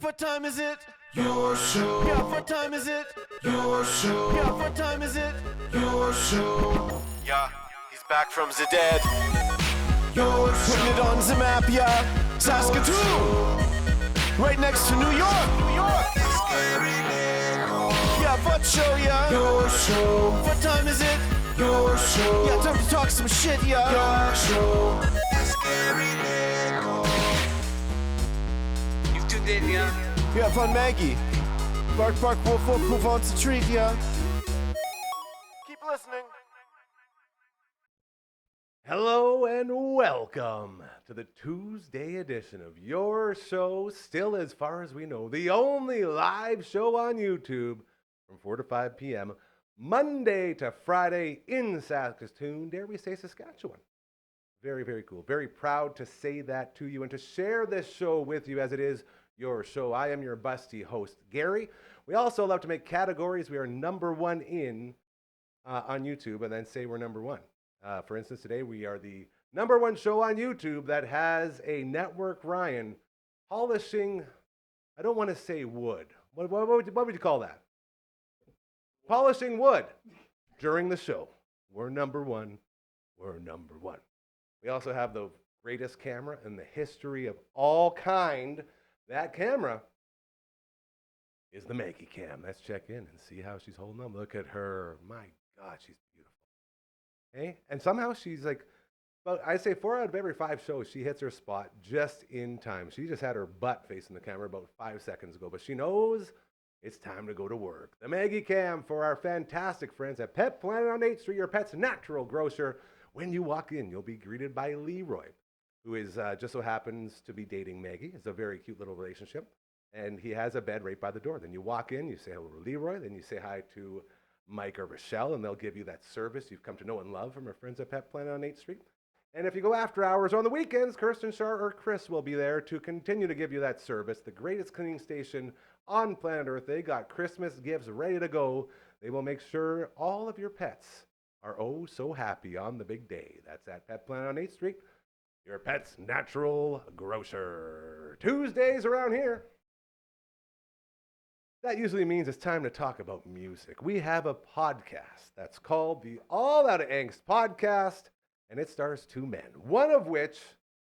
what time is it? Your show. Yeah, what time is it? Your show. Yeah, what time is it? Your show. Yeah, he's back from the dead. Your show. Putting it on the map, yeah. Saskatoon. Right next to New York. New York. Yeah, what show, yeah? Your show. What time is it? Your show. Yeah, time to talk some shit, yeah. Your show. You've tuned in, yeah? Yeah, fun Maggie. Bark, bark, wolf, wolf, who wants a treat, yeah? Keep listening. Hello and welcome to the Tuesday edition of your show, still as far as we know, the only live show on YouTube from 4 to 5 p.m., Monday to Friday in Saskatoon, dare we say Saskatchewan. Very, very cool. Very proud to say that to you and to share this show with you as it is your show. I am your busty host, Gary. We also love to make categories we are number one in on YouTube and then say we're number one. For instance, today we are the number one show on YouTube that has a Network Ryan polishing, I don't want to say wood. What would you call that? Polishing wood during the show. We're number one. We're number one. We also have the greatest camera in the history of all kind. That camera is the Maggie Cam. Let's check in and see how she's holding up. Look at her. My God, she's beautiful. Okay? And somehow she's like, well, I say 4 out of every 5 shows, she hits her spot just in time. She just had her butt facing the camera about 5 seconds ago, but she knows it's time to go to work. The Maggie Cam for our fantastic friends at Pet Planet on 8th Street, your pet's natural grocer. When you walk in, you'll be greeted by Leroy, who is just so happens to be dating Maggie. It's a very cute little relationship. And he has a bed right by the door. Then you walk in, you say hello to Leroy, then you say hi to Mike or Rochelle, and they'll give you that service you've come to know and love from our friends at Pet Planet on 8th Street. And if you go after hours on the weekends, Kirsten Shar or Chris will be there to continue to give you that service. The greatest cleaning station on planet Earth. They got Christmas gifts ready to go. They will make sure all of your pets are oh so happy on the big day. That's at Pet Planet on 8th Street. Your pet's natural grocer. Tuesdays around here. That usually means it's time to talk about music. We have a podcast that's called the All Out of Angst Podcast, and it stars 2 men, one of which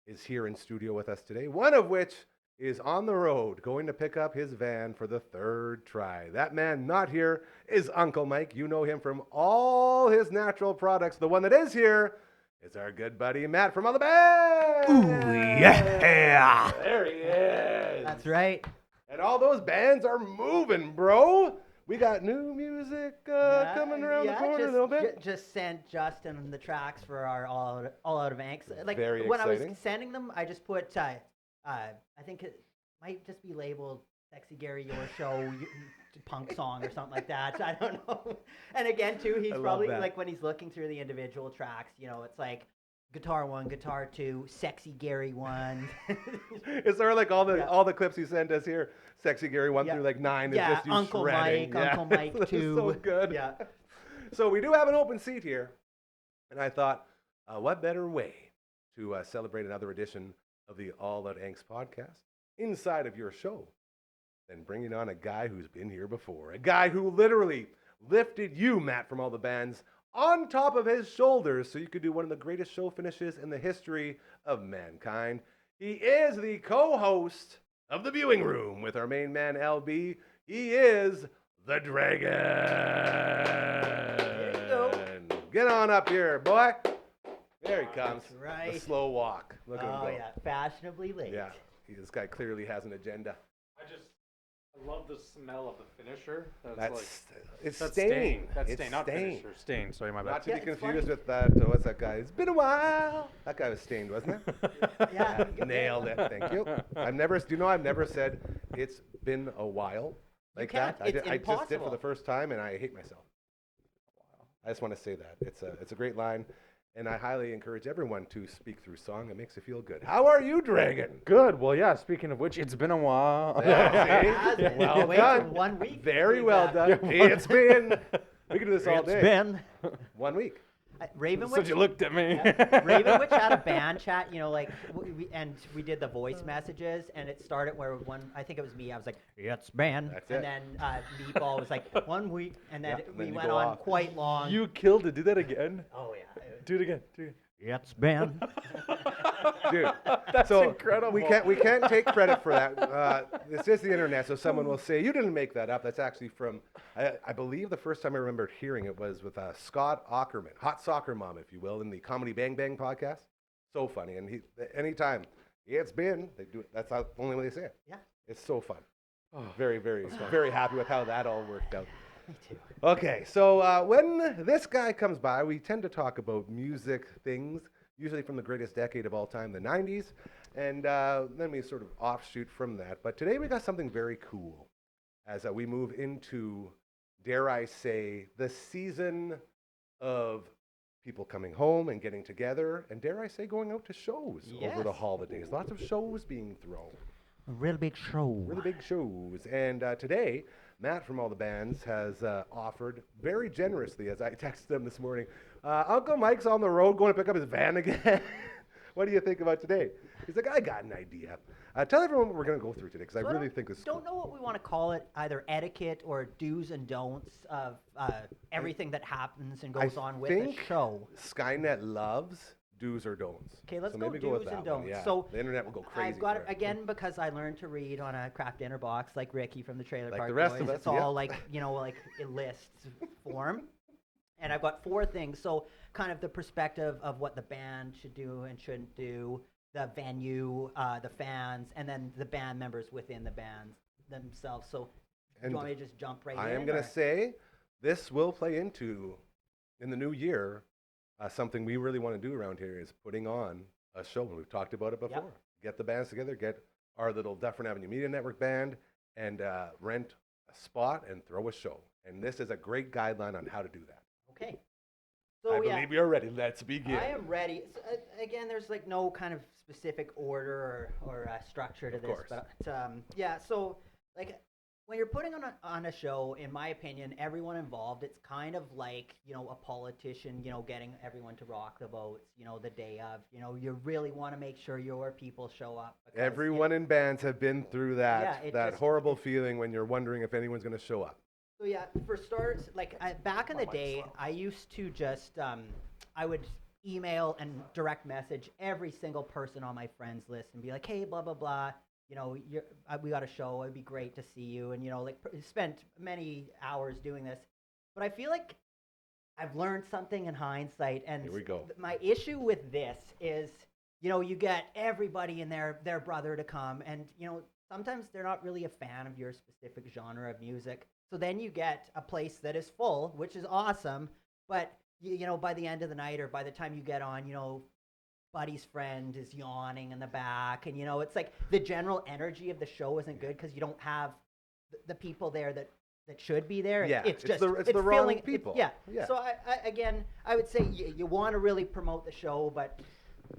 is here in studio with us today, one of which is on the road going to pick up his van for the 3rd try. That man not here is Uncle Mike. You know him from all his natural products. The one that is here is our good buddy Matt from All the Bands. Ooh, yeah. There he is. That's right. And all those bands are moving, bro. We got new music coming around the corner a little bit. Just sent Justin the tracks for our all out of Angst. Like Very when exciting. I was sending them, I just put I think it might just be labeled "Sexy Gary Your Show" punk song or something like that. I don't know. And again, too, he's probably like when he's looking through the individual tracks, you know, it's like guitar 1, guitar 2, Sexy Gary 1. Is there like all the clips he sent us here? Sexy Gary 1 through like 9 is just you Uncle shredding. Mike, Uncle Mike 2. So good. Yeah. So we do have an open seat here, and I thought, what better way to celebrate another edition of the All Out Angst podcast inside of your show than bringing on a guy who's been here before, a guy who literally lifted you, Matt, from All the Bands on top of his shoulders so you could do one of the greatest show finishes in the history of mankind. He is the co-host of The Viewing Room with our main man, LB. He is the Dragon. There you go. Get on up here, boy. There he comes. That's right. The slow walk. Look at him go. Oh, yeah. Fashionably late. Yeah. This guy clearly has an agenda. I love the smell of the finisher. It's That's stain. stain. That's It's stain, not stain. finisher. Stain. Sorry, my bad. Not to Yeah, be it's confused funny. with that. What's that guy? It's been a while. That guy was stained, wasn't it? Yeah. Nailed it. Thank you. I've never said it's been a while like can't. that. It's I just did for impossible. the first time, and I hate myself. I just want to say that it's a great line, and I highly encourage everyone to speak through song. It makes you feel good. How are you, Dragon? Good. Well, yeah. Speaking of which, it's been a while. Yeah, see? Well Well done. done. 1 week. Very well done. It's been. We can do this all day. It's been. 1 week. Ravenwich. you looked at me. Ravenwich had a band chat, like, and we did the voice messages, and it started where I think it was me, I was like, it's band, That's and it. then Meatball was like, 1 week, and then Yeah, and we then you went go on off. quite long. You killed it. Do that again. Oh yeah. Do it again. It's band. Dude, That's so incredible. we can't take credit for that. It's just the internet, so someone will say you didn't make that up. That's actually from I believe the first time I remember hearing it was with Scott Aukerman, Hot Soccer Mom, if you will, in the Comedy Bang Bang podcast. So funny, and anytime it's been they do it. That's the only way they say it. Yeah. It's so fun. Very very happy with how that all worked out. Me too. Okay, so when this guy comes by, we tend to talk about music things, usually from the greatest decade of all time, the 90s, and then we sort of offshoot from that. But today we got something very cool as we move into, dare I say, the season of people coming home and getting together, and dare I say, going out to shows over the Yes. holidays. Lots of shows being thrown. A real big show. Really big shows. And today, Matt from All the Bands has offered very generously, as I texted him this morning, Uncle Mike's on the road going to pick up his van again. What do you think about today? He's like, I got an idea. Tell everyone what we're going to go through today, because I really think this is don't know what we want to call it, either etiquette or do's and don'ts of everything that happens and goes on with the show. Skynet loves do's or don'ts. Okay, let's so go maybe do's with that and one. don'ts. Yeah, So the internet will go crazy. I've got for it it. again because I learned to read on a craft dinner box like Ricky from the Trailer Like Park the rest Boys. of us, It's all yeah. like like a list form. And I've got 4 things. So kind of the perspective of what the band should do and shouldn't do, the venue, the fans, and then the band members within the bands themselves. So do And you want me to just jump right in? I am going or- to say this will play into, in the new year, something we really want to do around here is putting on a show. And we've talked about it before. Yep. Get the bands together, get our little Dufferin Avenue Media Network band, and rent a spot and throw a show. And this is a great guideline on how to do that. Okay. So I believe you're ready. Let's begin. I am ready. So, again, there's like no kind of specific order or structure to this, course. but yeah. So like when you're putting on a show, in my opinion, everyone involved, it's kind of like a politician, getting everyone to rock the votes, the day of, you really want to make sure your people show up. because Everyone in bands have been through that Yeah, it that just- horrible feeling when you're wondering if anyone's going to show up. So yeah, for starters, like back in the day, I used to just I would email and direct message every single person on my friends list and be like, hey, blah blah blah, we got a show. It'd be great to see you, and spent many hours doing this. But I feel like I've learned something in hindsight, and Here we go. my issue with this is, you get everybody and their brother to come, and sometimes they're not really a fan of your specific genre of music. So then you get a place that is full, which is awesome, but by the end of the night or by the time you get on, Buddy's friend is yawning in the back, and it's like the general energy of the show isn't good because you don't have the people there that should be there. Yeah, it's just the wrong filling, people. yeah. Yeah. So I would say you want to really promote the show, but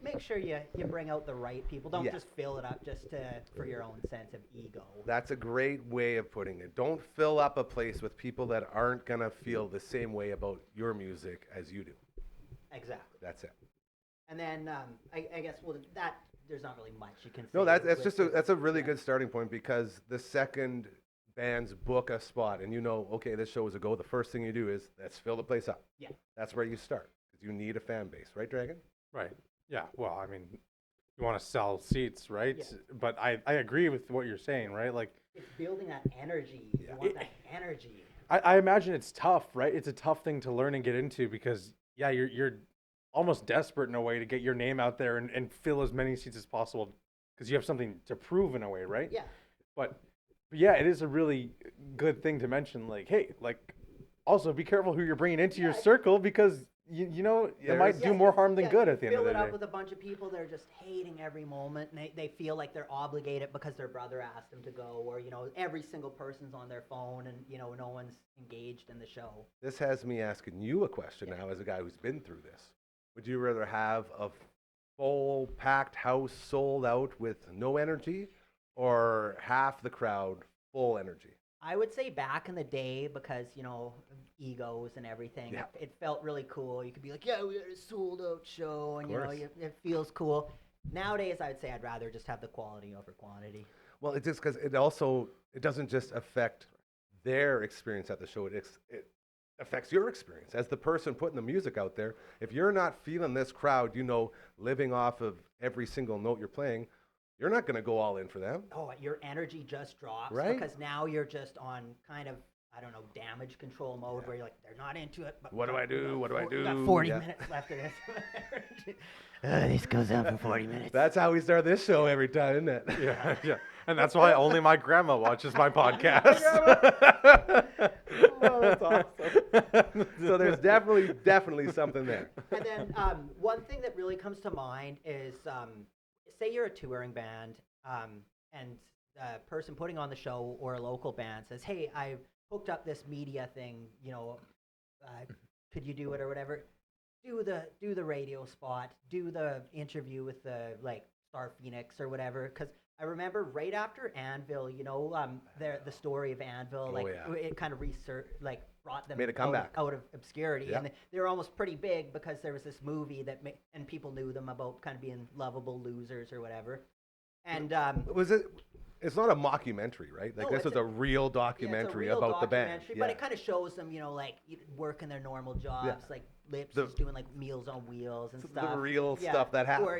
make sure you bring out the right people. Don't Yeah. just fill it up just for your own sense of ego. That's a great way of putting it. Don't fill up a place with people that aren't going to feel the same way about your music as you do. Exactly. That's it. And then I guess that there's not really much you can say. No, that's with just this. that's a really good starting point, because the second bands book a spot and okay, this show is a go, the first thing you do is let's fill the place up. Yeah. That's where you start, because you need a fan base, right, Dragon? Right. Yeah. Well, I mean, you want to sell seats, right? Yeah. But I agree with what you're saying, right? Like, It's building that energy. You want that energy. I imagine it's tough, right? It's a tough thing to learn and get into because, yeah, you're almost desperate in a way to get your name out there and fill as many seats as possible because you have something to prove in a way, right? Yeah. But yeah, it is a really good thing to mention. Like, hey, like, also be careful who you're bringing into your circle because it might do more harm than good at the end of the Fill it up day. with a bunch of people that are just hating every moment, and they feel like they're obligated because their brother asked them to go, or every single person's on their phone, and no one's engaged in the show. This has me asking you a question now, as a guy who's been through this. Would you rather have a full packed house sold out with no energy, or half the crowd full energy? I would say back in the day, because, egos and everything, Yeah. it felt really cool. You could be like, yeah, we had a sold out show, and, course. it feels cool. Nowadays, I would say I'd rather just have the quality over quantity. Well, it's just because it doesn't just affect their experience at the show. It affects your experience as the person putting the music out there. If you're not feeling this crowd, living off of every single note you're playing, you're not going to go all in for them. Oh, your energy just drops, Right. because now you're just on kind of, I don't know, damage control mode, where you're like, they're not into it. But What do I do? What do I do? We got 40 Yeah. minutes left of this. This goes on for 40 minutes. That's how we start this show every time, isn't it? Yeah, yeah. And that's why only my grandma watches my podcast. Oh, that's awesome. So there's definitely something there. And then one thing that really comes to mind is, say you're a touring band, and the person putting on the show or a local band says, hey, I've hooked up this media thing, could you do it or whatever? Do the radio spot, do the interview with the Star Phoenix or whatever, because I remember right after Anvil, the story of Anvil, it kind of brought them Made a comeback. out of obscurity, Yeah. and they were almost pretty big because there was this movie and people knew them about kind of being lovable losers or whatever, and It's not a mockumentary, right? Like No, this it's is a real documentary about the band. But it kind of shows them, working their normal jobs, like Lips is doing Meals on Wheels and stuff. The real stuff that happens. Or,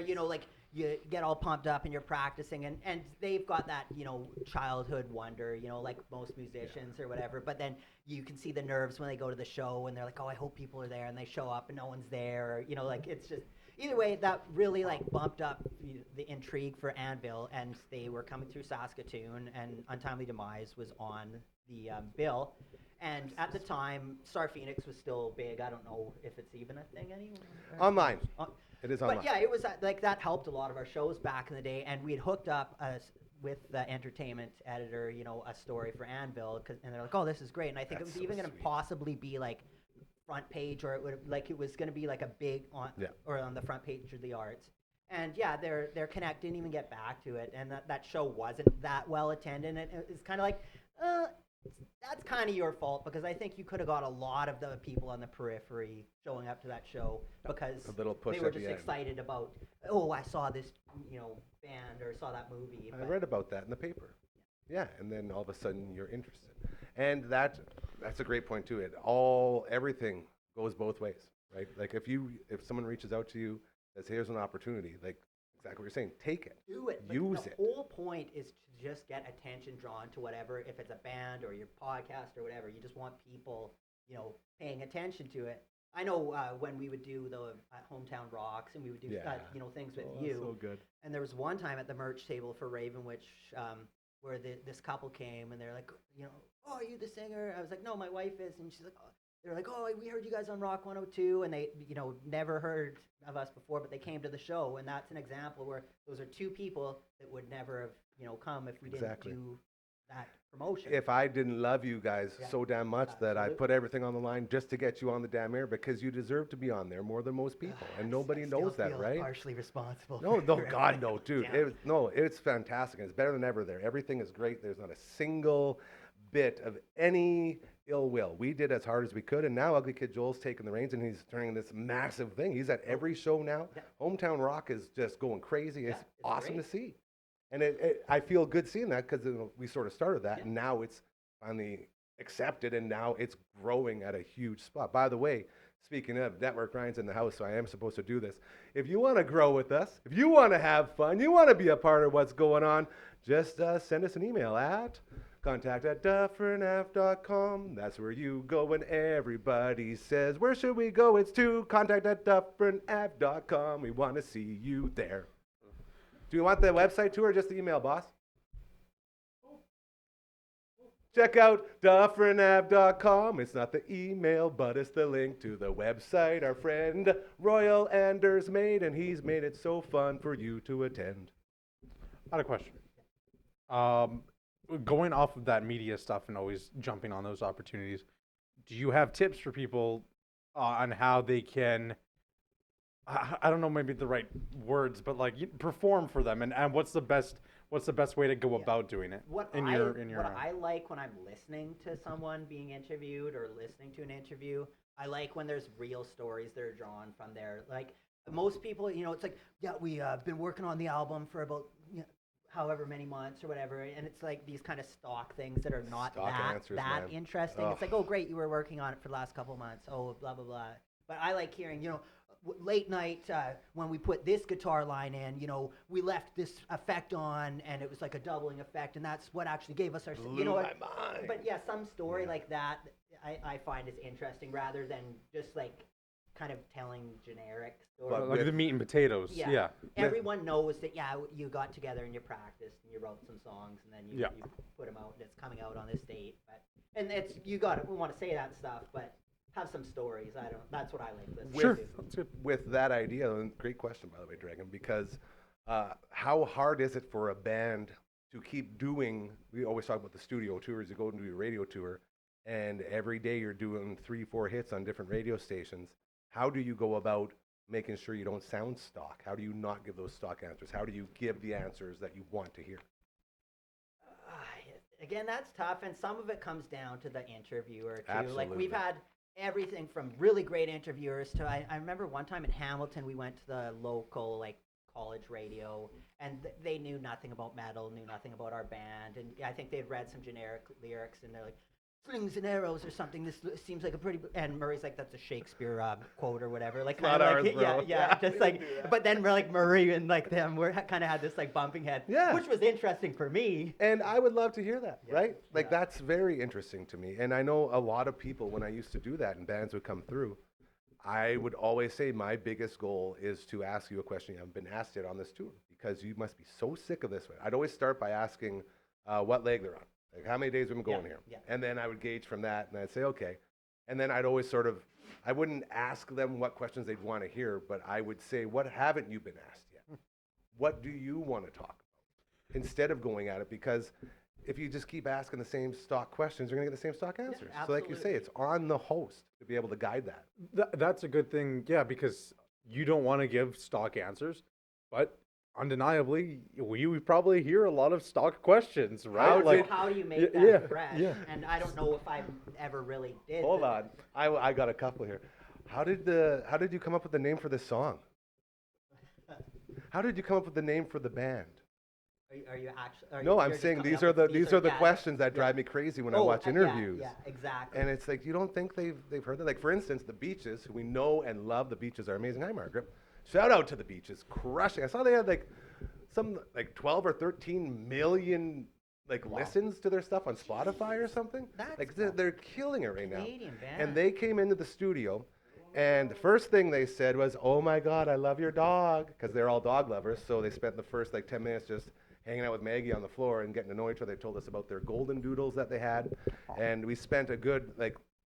you get all pumped up and you're practicing, and they've got that, childhood wonder, like most musicians or whatever. But then you can see the nerves when they go to the show and they're like, oh, I hope people are there, and they show up and no one's there. Or, it's just, either way, that really bumped up the intrigue for Anvil, and they were coming through Saskatoon, and Untimely Demise was on the bill. And at the time, Star Phoenix was still big. I don't know if it's even a thing anymore. Online. It is online. But yeah, it was that helped a lot of our shows back in the day, and we had hooked up with the entertainment editor, a story for Anvil, and they're like, oh, this is great. And I think That's it was so even going to sweet. possibly be front page, or it was going to be a big or on the front page of the Arts. And yeah, their Connect didn't even get back to it, and that show wasn't that well attended. And it's kind of that's kind of your fault, because I think you could have got a lot of the people on the periphery showing up to that show, because A little push they were at the just end. excited about, oh, I saw this band or saw that movie. I But read about that in the paper. Yeah, and then all of a sudden you're interested. And that's a great point too. Everything goes both ways, right? Like if someone reaches out to you, says, here's an opportunity, like exactly what you're saying, take it. do it. But Use the it. whole point is to just get attention drawn to whatever, if it's a band or your podcast or whatever. You just want people, paying attention to it. I know when we would do the Hometown Rocks, and we would do things with you. So good. And there was one time at the merch table for Ravenwitch where this couple came, and they're like, oh, are you the singer? I was like, no, my wife is. And she's like, oh. They're like, oh, we heard you guys on Rock 102, and they, never heard of us before, but they came to the show, and that's an example where those are two people that would never have, come if we Exactly. didn't do that promotion. If I didn't love you guys so damn much that I Absolutely. put everything on the line just to get you on the damn air, because you deserve to be on there more than most people, and nobody I still knows that, feel right? Partially responsible. No, for God, no, dude. Yeah. It's fantastic. It's better than ever there. Everything is great. There's not a single bit of any ill will. We did as hard as we could, and now Ugly Kid Joel's taking the reins, and he's turning this massive thing. He's at every show now. Yeah. Hometown Rock is just going crazy. It's it's awesome great. to see. And I feel good seeing that, because we sort of started that, and now it's finally accepted, and now it's growing at a huge spot. By the way, speaking of, Network Ryan's in the house, so I am supposed to do this. If you want to grow with us, if you want to have fun, you want to be a part of what's going on, just send us an email at contact@dufferinav.com. That's where you go when everybody says, where should we go? It's to contact@dufferinav.com. We want to see you there. Do you want the website too, or just the email, boss? Check out dufferinav.com. It's not the email, but it's the link to the website our friend Royal Anders made, and he's made it so fun for you to attend. I had a question. Going off of that media stuff and always jumping on those opportunities, do you have tips for people on how they can, I don't know maybe the right words, but perform for them, and what's the best what's the best way to go Yeah. about doing it? What in I your what I like when I'm listening to someone being interviewed or listening to an interview, I like when there's real stories that are drawn from there. Like most people, it's like, yeah, we been working on the album for about however many months or whatever, and it's like these kind of stock things that are not Stock answers, that man. interesting. It's like, oh, great, you were working on it for the last couple of months. Oh, blah blah blah. But I like hearing, late night when we put this guitar line in, we left this effect on, and it was like a doubling effect, and that's what actually gave us our. Blew my mind. But yeah, some story like that I find is interesting rather than just like kind of telling generic stories. But Like the meat and potatoes. Yeah. Everyone knows that, you got together and you practiced and you wrote some songs and then you put them out and it's coming out on this date. And we want to say that stuff, but have some stories. That's what I like listening Sure. to. That's good. With that idea, and great question, by the way, Dragon, because how hard is it for a band to keep doing, we always talk about the studio tours, you go and do your radio tour, and every day you're doing 3-4 hits on different radio stations. How do you go about making sure you don't sound stock? How do you not give those stock answers? How do you give the answers that you want to hear? Again, that's tough, and some of it comes down to the interviewer too. Absolutely. Like we've had everything from really great interviewers to I remember one time in Hamilton we went to the local like college radio, and they knew nothing about metal, knew nothing about our band, and I think they'd read some generic lyrics, and they're like, slings and arrows or something. This seems like a pretty. And Murray's like, that's a Shakespeare quote or whatever. Like, Not kinda ours, like, bro. yeah, just like. But then we're like Murray and like them. We're kind of had this like bumping head, Yeah. which was interesting for me. And I would love to hear that, right? Like, Yeah. that's very interesting to me. And I know a lot of people, when I used to do that and bands would come through, I would always say my biggest goal is to ask you a question you haven't been asked yet on this tour, because you must be so sick of this. I'd always start by asking what leg they're on. Like, how many days we've been going here? Yeah. And then I would gauge from that, and I'd say, okay. And then I'd always I wouldn't ask them what questions they'd want to hear, but I would say, what haven't you been asked yet? What do you want to talk about? Instead of going at it, because if you just keep asking the same stock questions, you're going to get the same stock answers. So like you say, absolutely. it's on the host to be able to guide that. That's a good thing, yeah, because you don't want to give stock answers, but undeniably, we probably hear a lot of stock questions, right? How do you make Yeah, that yeah, fresh? yeah. And I don't know if I ever really did. Hold on. I got a couple here. How did you come up with the name for this song? How did you come up with the name for the band? Are you actually? No, I'm saying these are the questions that drive me crazy when I watch interviews. Yeah, exactly. And it's like, you don't think they've heard that? Like, for instance, the Beaches, who we know and love. The Beaches are amazing. Hi, Margaret. Shout out to the Beaches, crushing. I saw they had like some 12 or 13 million listens to their stuff on Spotify or something. That's Like they're killing it right now. Canadian band. And they came into the studio, and the first thing they said was, "Oh my God, I love your dog," because they're all dog lovers. So they spent the first 10 minutes just hanging out with Maggie on the floor and getting to know each other. They told us about their golden doodles that they had, and we spent a good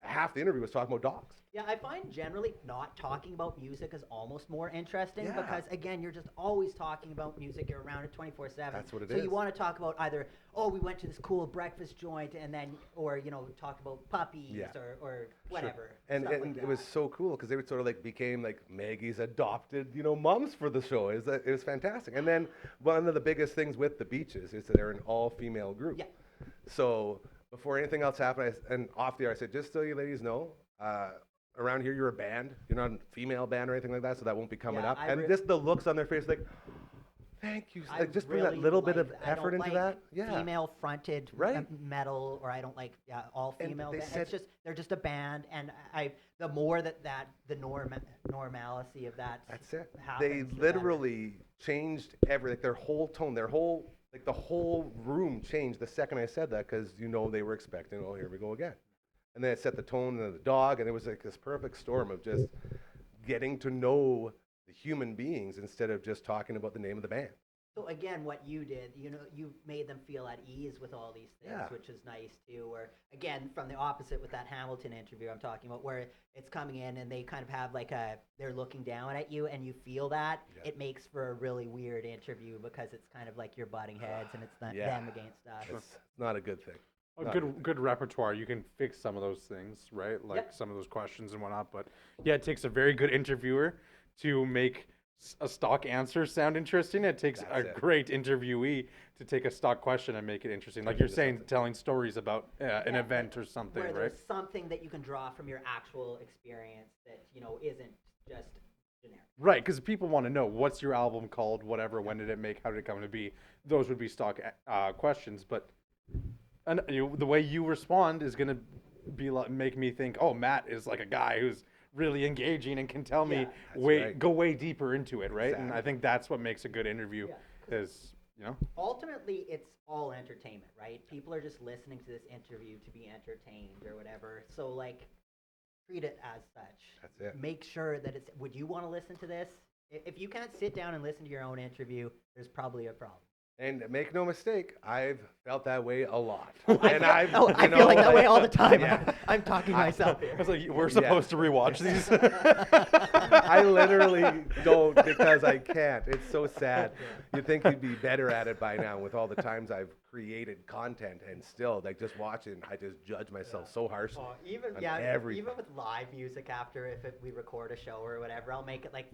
half the interview was talking about dogs. Yeah, I find generally not talking about music is almost more interesting Yeah. because, again, you're just always talking about music. You're around it 24/7. That's what it so is. you want to talk about either, we went to this cool breakfast joint, and then, or, talk about puppies Yeah. or whatever. And, stuff like and it was that. so cool because they would sort of became Maggie's adopted, moms for the show. It was fantastic. And then one of the biggest things with the Beaches is that they're an all-female group. Yeah. So before anything else happened, and off the air, I said, just so you ladies know, around here you're a band. You're not a female band or anything like that, so that won't be coming Yeah, up. I And just the looks on their face, thank you. I Just bring really that little bit like of I don't effort into like that. Yeah. Female-fronted Right. metal, or I don't like all And female. they Band. said- It's just they're just a band, and the more that the normalcy of that. That's it. happens, They the better. literally changed everything. Their whole tone, their whole the whole room changed the second I said that, because they were expecting, oh, here we go again. And then it set the tone and the dog, and it was this perfect storm of just getting to know the human beings instead of just talking about the name of the band. So again, what you did, you made them feel at ease with all these things, Yeah. which is nice too. Or again, from the opposite with that Hamilton interview I'm talking about, where it's coming in and they kind of have they're looking down at you, and you feel that. Yeah. It makes for a really weird interview because it's kind of like you're butting heads and it's Yeah. them against us. It's not a good thing. A Not good repertoire. You can fix some of those things, right? Like Yep. some of those questions and whatnot. But yeah, it takes a very good interviewer to make a stock answer sound interesting. It takes That's a it. great interviewee to take a stock question and make it interesting. Like you're saying, telling stories about an event or something, where right? there's something that you can draw from your actual experience that isn't just generic. Right, because people want to know what's your album called, whatever, when did it make, how did it come to be. Those would be stock questions, but the way you respond is going to be make me think, oh, Matt is like a guy who's really engaging and can tell me go way deeper into it, right? Exactly. And I think that's what makes a good interview is, Ultimately, it's all entertainment, right? People are just listening to this interview to be entertained or whatever. So, like, treat it as such. That's it. Make sure that it's. Would you want to listen to this? If you can't sit down and listen to your own interview, there's probably a problem. And make no mistake, I've felt that way a lot. I feel like that way all the time. Yeah. I'm talking to myself here. I was like, we're supposed to rewatch these. I literally don't because I can't. It's so sad. You'd think you'd be better at it by now with all the times I've created content, and still, like, just watching, I just judge myself so harshly. Even with live music after we record a show or whatever, I'll make it like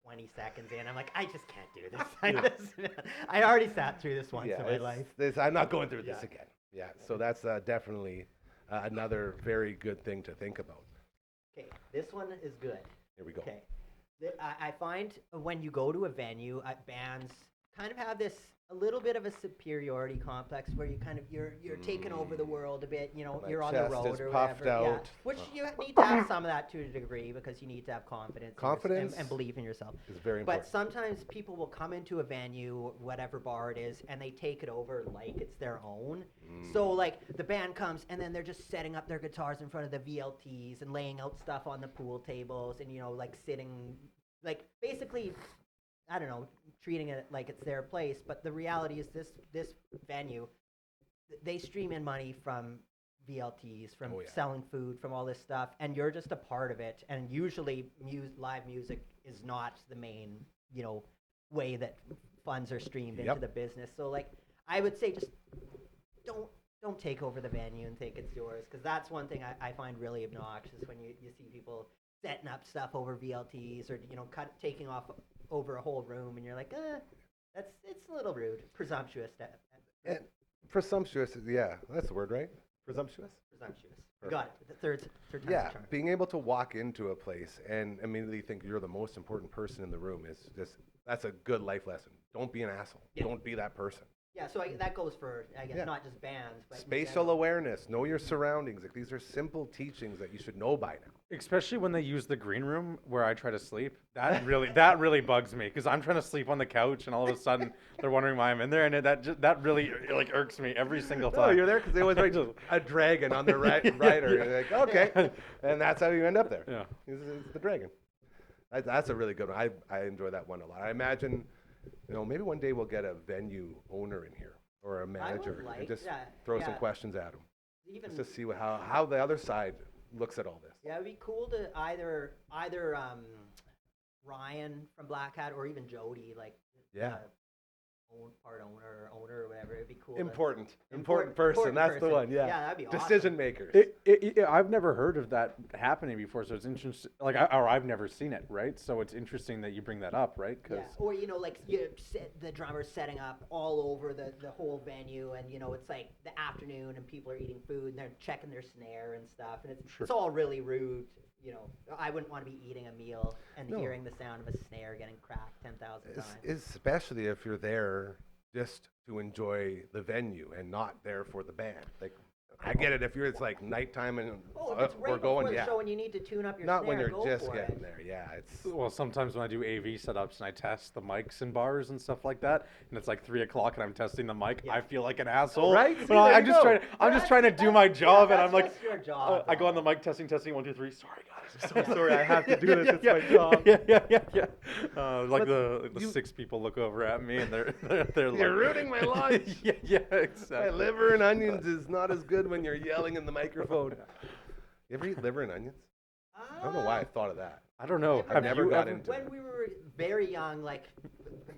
20 seconds in. I'm like, I just can't do this. I already sat through this once in my life. I'm not going through this again. Yeah, so that's definitely another very good thing to think about. Okay, this one is good. Here we go. Okay, I find when you go to a venue, bands kind of have this a little bit of a superiority complex where you're taking over the world a bit. My you're on the chest road is or puffed whatever. Yeah, out. which you need to have some of that to a degree because you need to have confidence. Confidence and belief in yourself. It's very important. But sometimes people will come into a venue, whatever bar it is, and they take it over like it's their own. So, like, the band comes, and then they're just setting up their guitars in front of the VLTs and laying out stuff on the pool tables and, like, sitting, like, basically, I don't know, treating it like it's their place. But the reality is this venue, they stream in money from VLTs, from selling food, from all this stuff, and you're just a part of it. And usually live music is not the main, way that funds are streamed into the business. So, like, I would say just don't take over the venue and think it's yours, because that's one thing I find really obnoxious when you see people setting up stuff over VLTs or taking off over a whole room, and you're like, it's a little rude, presumptuous. And presumptuous, yeah, that's the word, right? Presumptuous? Presumptuous. Got it. The third time's the Yeah, charm. being able to walk into a place and immediately think you're the most important person in the room is just, that's a good life lesson. Don't be an asshole. Yeah. Don't be that person. Yeah, so that goes for, I guess, not just bands, but Spatial awareness, know your surroundings. Like, these are simple teachings that you should know by now. Especially when they use the green room where I try to sleep. That really bugs me because I'm trying to sleep on the couch and all of a sudden they're wondering why I'm in there, and that really like irks me every single time. Oh, you're there because they always write a dragon on their rider. You're like, okay, and that's how you end up there. Yeah, it's the dragon. That's a really good one. I enjoy that one a lot. I imagine, maybe one day we'll get a venue owner in here or a manager and just throw some questions at them, just to see how the other side looks at all this. Yeah, it'd be cool to either Ryan from Black Hat or even Jody, like part owner or whatever. It'd be cool. Important person. That's the one. Yeah. Yeah, that'd be awesome. Decision makers. I've never heard of that happening before, so it's interesting. Like, or I've never seen it, right? So it's interesting that you bring that up, right? Yeah. Or the drummer's setting up all over the whole venue, and it's like the afternoon, and people are eating food, and they're checking their snare and stuff, and it's all really rude. I wouldn't want to be eating a meal and hearing the sound of a snare getting cracked 10,000 times. Especially if you're there just to enjoy the venue and not there for the band. Like, I get it if it's like nighttime and if it's right we're going, before the show and you need to tune up your not snare, when you're go just for getting it. there. Yeah, it's Well, sometimes when I do AV setups and I test the mics in bars and stuff like that, and it's like 3 o'clock and I'm testing the mic, I feel like an asshole. Right? But I'm just trying to do my job, and I'm like, that's your job, I go on the mic testing 1, 2, 3. Sorry guys, so sorry. I have to do this. It's my job. Yeah. Like the 6 people look over at me and they're You're like, ruining my lunch. yeah, exactly. My liver and onions is not as good when you're yelling in the microphone. You ever eat liver and onions? I don't know why I thought of that. I don't know. I've never got into When it. we were very young, like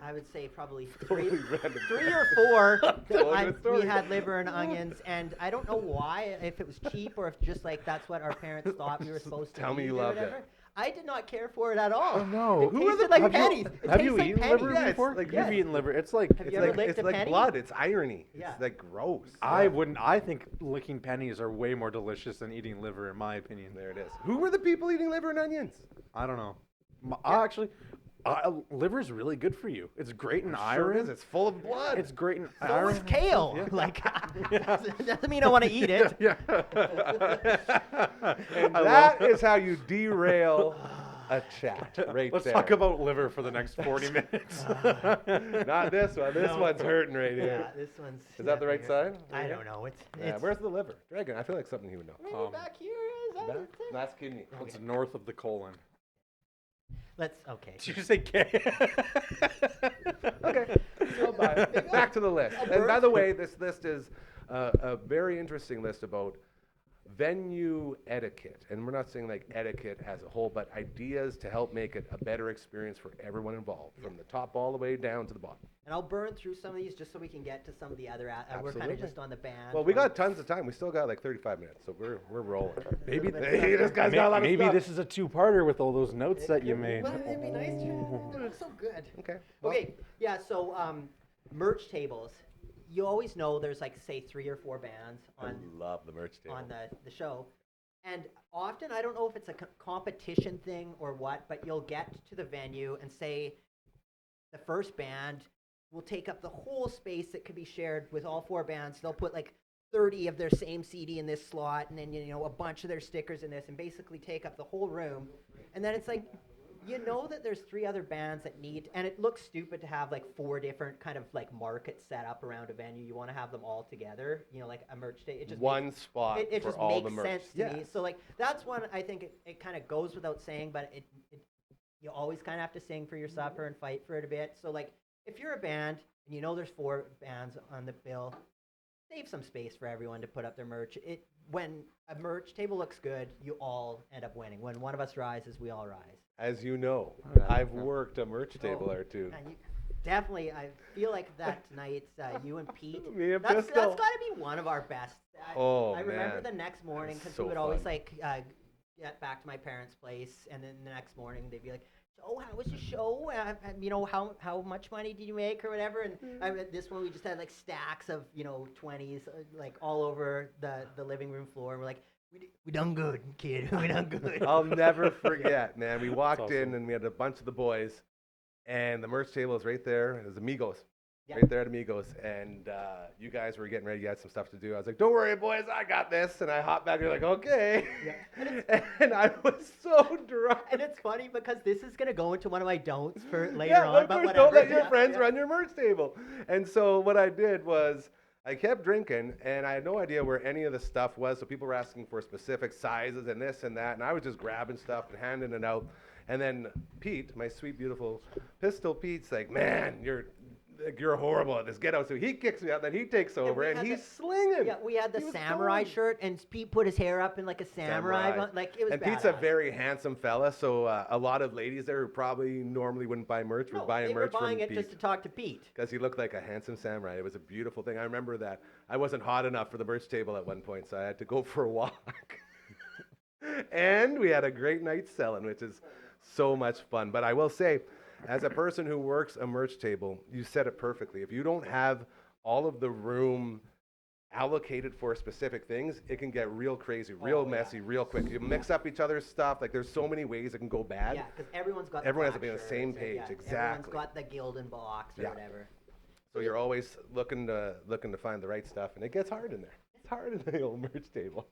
I would say probably Totally three random. or 4, Totally good story. we had liver and onions, and I don't know why, if it was cheap or if just like that's what our parents thought we were supposed to Tell me eat you or loved it. whatever. I did not care for it at all. Oh no! It tasted like pennies. It Have you tastes like eaten pennies. liver Yeah, it's before? like- You've yes. eaten liver. It's like Have It's you ever like licked it's a like penny? blood. It's irony. Yeah. It's like gross. I wouldn't. I think licking pennies are way more delicious than eating liver, in my opinion. There it is. Who were the people eating liver and onions? I don't know. Actually, liver is really good for you. It's great in Sure iron. it is. It's full of blood. It's great in So iron. is kale. Yeah. Like, doesn't mean I want to eat it. Yeah. and I that love- is how you derail a chat right Let's there. talk about liver for the next 40 minutes. Not this one. This No. one's hurting right Yeah, here. this one's. Is that the right side? I don't know. It's. Yeah, where's the liver? Dragon, I feel like something he would know. Maybe back here. Is that Back? it? Last kidney. It's north of the colon. Let's. Okay. Did you say K? Okay. So back to the list. And by the way, this list is a very interesting list about venue etiquette. And we're not saying like etiquette as a whole, but ideas to help make it a better experience for everyone involved, from the top all the way down to the bottom. And I'll burn through some of these just so we can get to some of the other. We're kind Absolutely. of just on the band. Well, we got tons of time. We still got like 35 minutes, so we're rolling. Maybe Hey, this guy's got a lot of maybe stuff. this is a two-parter with all those notes that you made. Well, it'd be nice to. It looks so good. Okay. well, Okay. Yeah. So merch tables. You always know there's like say 3 or 4 bands I on love the merch table. on the show. And often, I don't know if it's a competition thing or what, but you'll get to the venue and say the first band will take up the whole space that could be shared with all 4 bands. They'll put like 30 of their same CD in this slot and then, you know, a bunch of their stickers in this and basically take up the whole room. And then it's like, you know that there's 3 other bands that need, and it looks stupid to have like 4 different kind of like markets set up around a venue. You want to have them all together, you know, like a merch day. It just One makes, spot it for just all makes the merch. sense to me. So like that's one I think it kind of goes without saying, but it you always kind of have to sing for your supper and fight for it a bit. So like if you're a band and you know there's 4 bands on the bill, save some space for everyone to put up their merch. When a merch table looks good, you all end up winning. When one of us rises, we all rise. As you know, I've worked a merch table or two. And definitely, I feel like that night, you and Pete, Me and that's Pistol. got to be one of our best. I remember man. the next morning because So we would always fun. like get back to my parents' place, and then the next morning they'd be like, "So how was the show? You know, how much money did you make or whatever?" And this one we just had like stacks of 20s like all over the living room floor. And we're like, "We done good, kid. We done good." I'll never forget, man. We walked awesome. in and we had a bunch of the boys, and the merch table was right there. It was Amigos, Yeah. right there at Amigos. And you guys were getting ready. You had some stuff to do. I was like, "Don't worry, boys, I got this." And I hopped back. You're like, "Okay." And I was so drunk. And it's funny because this is gonna go into one of my don'ts for later Yeah, on, of but course, whatever. don't let your Yeah, friends yeah. run your merch table. And so what I did was I kept drinking, and I had no idea where any of the stuff was. So people were asking for specific sizes and this and that, and I was just grabbing stuff and handing it out. And then Pete, my sweet, beautiful Pistol Pete's like, "Man, you're horrible at this. Get out." So he kicks me out, then he takes over, we and had he's the- slinging. Yeah, we had the He was samurai going. shirt, and Pete put his hair up in like a samurai. Like it was. And Pete's a badass. very handsome fella, so a lot of ladies there who probably normally wouldn't buy merch were No, buying they merch were buying from it Pete. just to talk to Pete. Because he looked like a handsome samurai. It was a beautiful thing. I remember that. I wasn't hot enough for the merch table at one point, so I had to go for a walk. And we had a great night selling, which is so much fun. But I will say, as a person who works a merch table, you said it perfectly. If you don't have all of the room allocated for specific things, it can get real crazy, real messy, real quick. You mix up each other's stuff. Like there's so many ways it can go bad. Yeah, because everyone's got. Everyone the has to be on the black same shirts, page, and, exactly. Everyone's got the Gildan box or Yeah. whatever. So you're always looking to find the right stuff, and it gets hard in there. It's hard in the old merch table.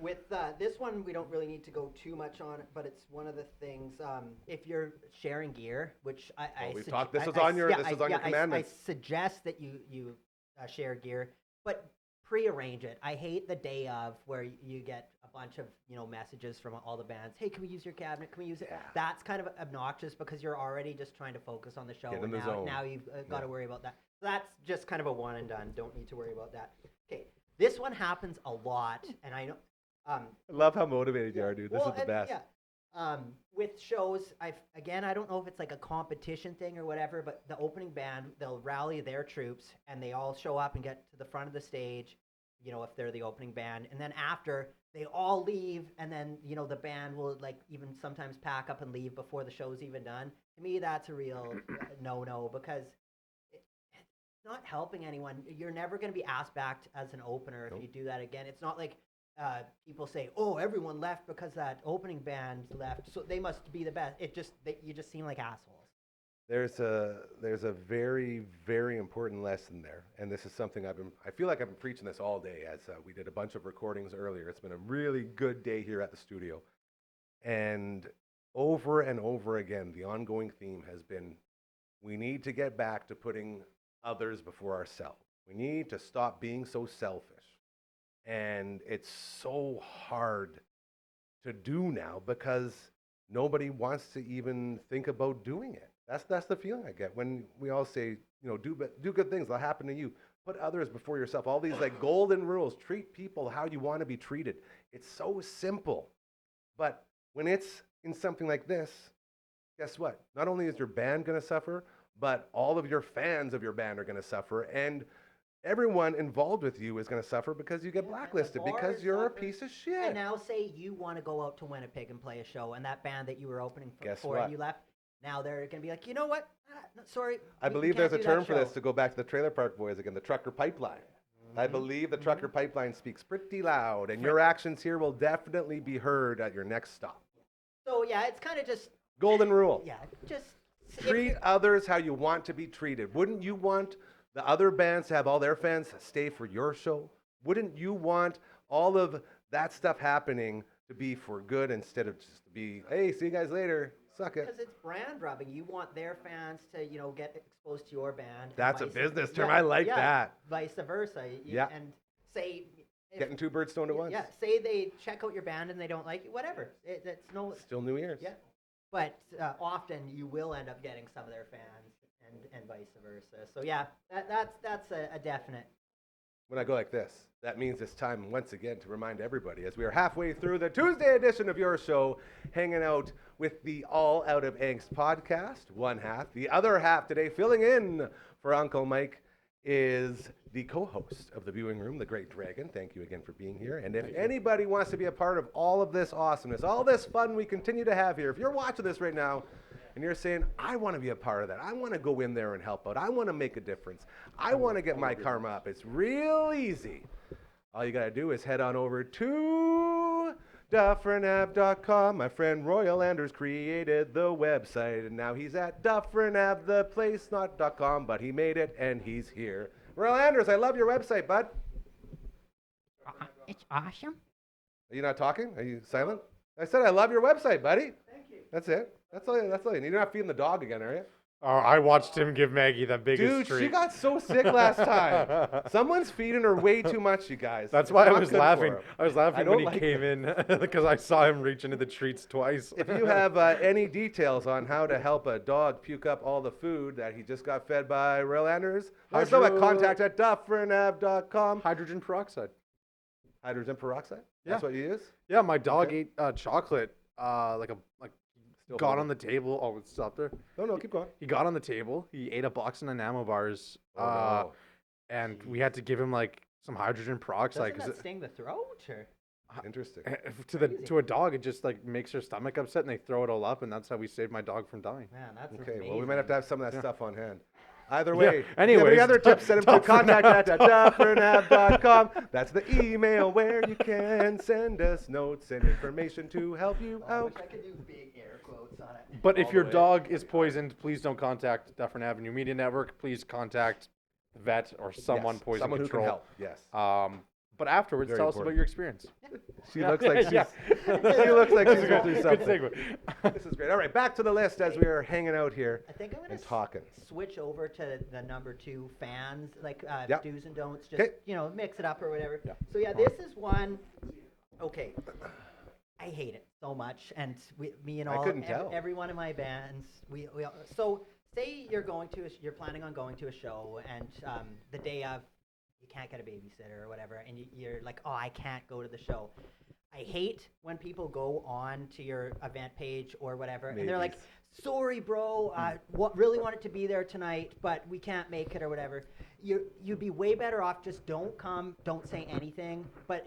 With this one, we don't really need to go too much on it, but it's one of the things. If you're sharing gear, which we've talked- this was on your- this was on your I commandments. suggest that you share gear, but pre-arrange it. I hate the day of where you get a bunch of messages from all the bands. Hey, can we use your cabinet? Can we use it? Yeah. That's kind of obnoxious because you're already just trying to focus on the show. Get in and the now, zone. now you've got to worry about that. So that's just kind of a one and done. Don't need to worry about that. Okay, this one happens a lot, and I know. I love how motivated you are, dude. This Well, is the and- best. Yeah. With shows, I don't know if it's like a competition thing or whatever, but the opening band, they'll rally their troops and they all show up and get to the front of the stage. you know, if they're the opening band, and then after they all leave, and then, you know, the band will like even sometimes pack up and leave before the show's even done. To me, that's a real no because it's not helping anyone. You're never going to be asked back as an opener if you do that again. It's not like people say, "Oh, everyone left because that opening band left, so they must be the best." You just seem like assholes. There's a very, very important lesson there, and this is something I feel like I've been preaching this all day as we did a bunch of recordings earlier. It's been a really good day here at the studio, and over again, the ongoing theme has been, we need to get back to putting others before ourselves. We need to stop being so selfish, and it's so hard to do now because nobody wants to even think about doing it. That's the feeling I get when we all say, you know, do good things, they'll happen to you. Put others before yourself. All these like golden rules. Treat people how you want to be treated. It's so simple. But when it's in something like this, guess what? Not only is your band going to suffer, but all of your fans of your band are going to suffer, and everyone involved with you is going to suffer because you get blacklisted because you're a piece of shit. And now say you want to go out to Winnipeg and play a show, and that band that you were opening for what? and you left, now they're going to be like, you know what? No, sorry. I believe there's a term for this, to go back to the Trailer Park Boys again, the trucker pipeline. I believe the trucker pipeline speaks pretty loud, and your actions here will definitely be heard at your next stop. So yeah, it's kind of just golden rule. Yeah, just treat others how you want to be treated. Wouldn't you want the other bands to have all their fans stay for your show? Wouldn't you want all of that stuff happening to be for good instead of just to be, hey, see you guys later, suck it? Because it's brand rubbing. You want their fans to, you know, get exposed to your band. That's a business term. I like that. Vice versa. And say... Getting two birds stoned at once. Yeah, say they check out your band and they don't like it, whatever. It's no... Still new ears. Yeah. But often you will end up getting some of their fans and vice versa. So yeah, that's a definite. When I go like this, that means it's time once again to remind everybody as we are halfway through the Tuesday edition of your show, hanging out with the All Out of Angst podcast, one half. The other half today, filling in for Uncle Mike, is the co-host of The Viewing Room, the Great Dragon. Thank you again for being here. And if anybody wants to be a part of all of this awesomeness, all this fun we continue to have here, if you're watching this right now and you're saying, I want to be a part of that, I want to go in there and help out, I want to make a difference, I want to get my karma up, it's real easy. All you got to do is head on over to DufferinAve.com. My friend Royal Anders created the website, and now he's at Dufferin Ave, the place, not .com, but he made it, and he's here. Royal Anders, I love your website, bud. It's awesome. Are you not talking? Are you silent? I said I love your website, buddy. Thank you. That's it. That's all you need. You're not feeding the dog again, are you? Oh, I watched him give Maggie the biggest Dude, treat. she got so sick last time. Someone's feeding her way too much, you guys. That's why I was laughing. I was laughing when he came in because I saw him reach into the treats twice. If you have any details on how to help a dog puke up all the food that he just got fed by Royal Anders, let us know at contact@dufferinav.com. Hydrogen peroxide. Hydrogen peroxide? Yeah. That's what you use? Yeah, my dog ate chocolate, Still got holding. on the table. Oh, it stopped there. No, keep going. He got on the table. He ate a box of enamel bars. No. And we had to give him like some hydrogen peroxide. Doesn't that sting the throat? Or? Interesting. To a dog, it just like makes their stomach upset, and they throw it all up, and that's how we saved my dog from dying. Man, that's Okay, amazing. well, we might have to have some of that stuff on hand. Either way, Yeah, anyways, any other tips, send them to contact@dufferinav.com. That's the email where you can send us notes and information to help you I out. wish I could do big air quotes on it. But All if the your way. dog is poisoned, please don't contact Dufferin Avenue Media Network. Please contact the vet or someone Yes, poison someone control. who can help. Yes. But afterwards, Very tell us about important. your experience. She looks like she's, Yeah. she looks like she's going through Good something. segue. This is great. All right, back to the list as we are hanging out here I think I'm and going to talking. switch over to the number 2 fans, like Yep. do's and don'ts, just, 'Kay. you know, mix it up or whatever. Yeah. So yeah, this is one, okay, I hate it so much, and me and I all, couldn't tell. every one of my bands, we all, so say you're planning on going to a show, and the day of, you can't get a babysitter or whatever, and you're like, oh, I can't go to the show. I hate when people go on to your event page or whatever, and they're like, "Sorry, bro, really wanted to be there tonight, but we can't make it or whatever." You'd be way better off just don't come, don't say anything. But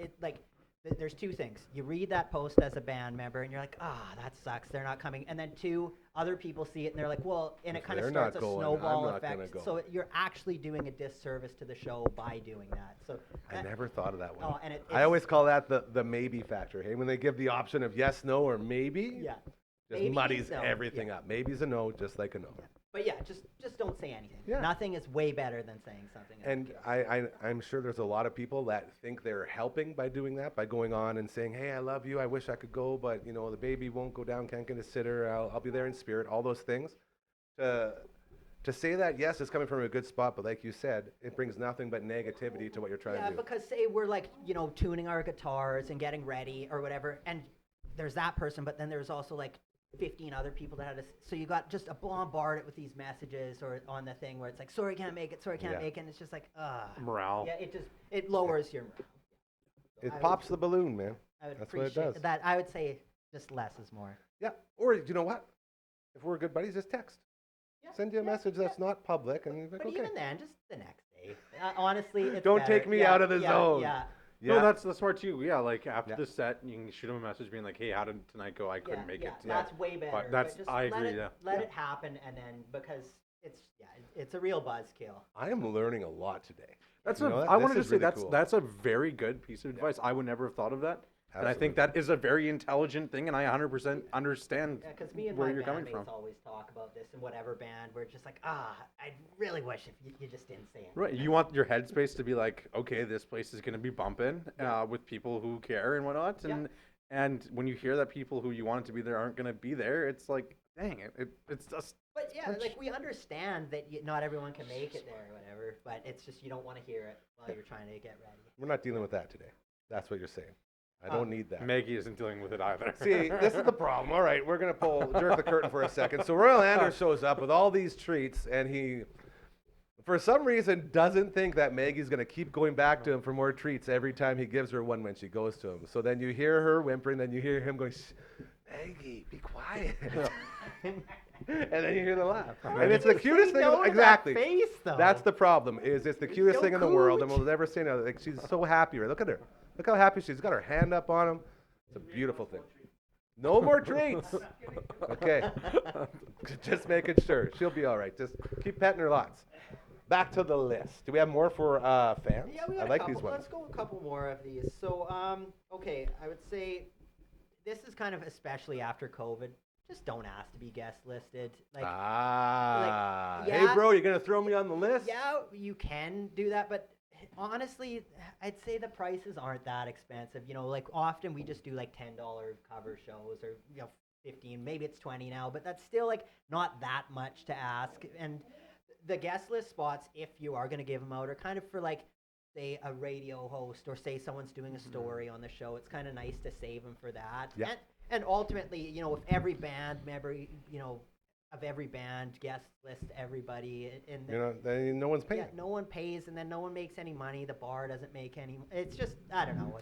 there's two things. You read that post as a band member, and you're like, that sucks. They're not coming. And then two, other people see it, and they're like, well, and it kind of starts a snowball effect. So you're actually doing a disservice to the show by doing that. So I never thought of that one. Oh, and I always call that the maybe factor. Hey, when they give the option of yes, no, or maybe, yeah, just maybe muddies no. everything up. Maybe's a no, just like a no. Yeah. But yeah, just don't say anything. Yeah. Nothing is way better than saying something. And I'm sure there's a lot of people that think they're helping by doing that, by going on and saying, hey, I love you, I wish I could go, but the baby won't go down, can't get a sitter, I'll be there in spirit, all those things. To say that, yes, it's coming from a good spot, but like you said, it brings nothing but negativity to what you're trying to do. Yeah, because say we're like, tuning our guitars and getting ready or whatever, and there's that person, but then there's also like 15 other people that had so you got just a bombarded with these messages or on the thing where it's like, sorry, can't make it, make it, and it's just like, morale. Yeah, it lowers your morale. It pops the balloon, man. I would That's what it appreciate does. that. I would say just less is more. Yeah, or you know what? If we're good buddies, just text. Yeah, Send you a message that's not public, and you're like, But okay. even then, just the next day. Honestly, it's Don't better. take me out of the zone. Yeah. Yeah. No, that's smart too. Yeah, like after the set, you can shoot him a message being like, "Hey, how did tonight go? I couldn't make it." That's way better. But that's just I agree. Let it happen, and then because it's a real buzzkill. I am learning a lot today. That's I I wanted to say really that's cool. that's a very good piece of advice. I would never have thought of that. And I think that is a very intelligent thing, and I 100% understand Yeah, because me and where my you're coming from. bandmates always talk about this in whatever band. We're just like, I really wish if you just didn't say anything. Right, you want your headspace to be like, okay, this place is going to be bumping with people who care and whatnot, and when you hear that people who you wanted to be there aren't going to be there, it's like, dang it, it's just. But yeah, like we understand that not everyone can make it there or whatever, but it's just you don't want to hear it while you're trying to get ready. We're not dealing with that today. That's what you're saying. I don't need that. Maggie isn't dealing with it either. See, this is the problem. All right, we're going to jerk the curtain for a second. So Royal Anders shows up with all these treats, and he, for some reason, doesn't think that Maggie's going to keep going back to him for more treats every time he gives her one when she goes to him. So then you hear her whimpering, then you hear him going, Maggie, be quiet. And then you hear the laugh. And it's the cutest thing. Exactly. That face, though. That's the problem, is it's the cutest so thing in the world, and cute. we'll never say no. Like, she's so happy. Right? Look at her. Look how happy she's got her hand up on him. It's a beautiful thing. No more treats. Okay. Just making sure. She'll be all right. Just keep petting her lots. Back to the list. Do we have more for fans? Yeah, we got I a like couple. these ones. Let's go a couple more of these. So, okay, I would say this is kind of especially after COVID. Just don't ask to be guest listed. Like, Hey, bro, you're going to throw me on the list? Yeah, you can do that, but honestly, I'd say the prices aren't that expensive. Like often we just do like $10 cover shows or 15, maybe it's 20 now, but that's still like not that much to ask. And the guest list spots, if you are going to give them out, are kind of for like, say, a radio host or say someone's doing a story on the show. It's kind of nice to save them for that. Yeah. And ultimately, if every band member, of every band guest list everybody in the, then no one's paying. yeah, no one pays, and then no one makes any money. The bar doesn't make any. It's just, I don't know.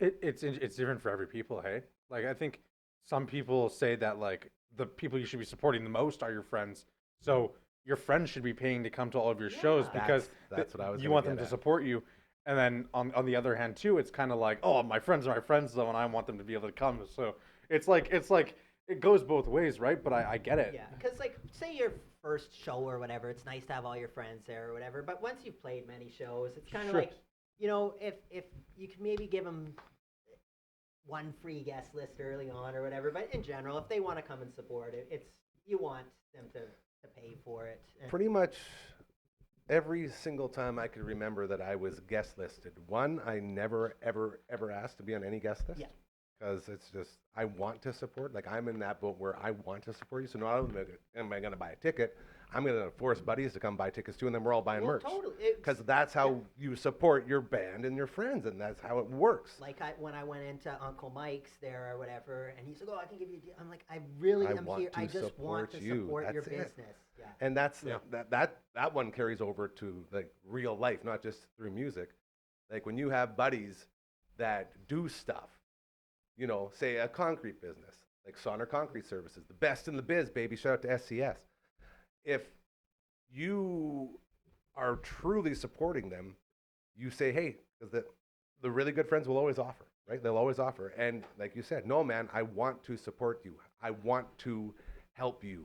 It's different for every people, hey? Like, I think some people say that, like, the people you should be supporting the most are your friends. So your friends should be paying to come to all of your shows because that's what I was you gonna want them get to at. support you. And then on the other hand, too, it's kind of like, oh, my friends are my friends, though, and I want them to be able to come. So it's like it goes both ways, right? But I get it. Yeah, because like, say your first show or whatever, it's nice to have all your friends there or whatever. But once you've played many shows, it's kind of Sure. like, if you can maybe give them one free guest list early on or whatever. But in general, if they want to come and support it, you want them to pay for it. And Pretty much every single time I could remember that I was guest listed. One, I never, ever, ever asked to be on any guest list. Yeah. Because it's just, I want to support. Like, I'm in that boat where I want to support you. So not only am I going to buy a ticket, I'm going to force buddies to come buy tickets too, and then we're all buying Well, merch. totally. Because that's how you support your band and your friends, and that's how it works. Like when I went into Uncle Mike's there or whatever, and he's like, "Oh, I can give you a deal." I'm like, "I really am want here. to I just want to support you. support your That's it. business." Yeah. And that's that one carries over to like real life, not just through music. Like when you have buddies that do stuff, you know, say a concrete business, like Sonner Concrete Services, the best in the biz, baby. Shout out to SCS. If you are truly supporting them, you say, hey, because the really good friends will always offer, right? They'll always offer. And like you said, no, man, I want to support you. I want to help you,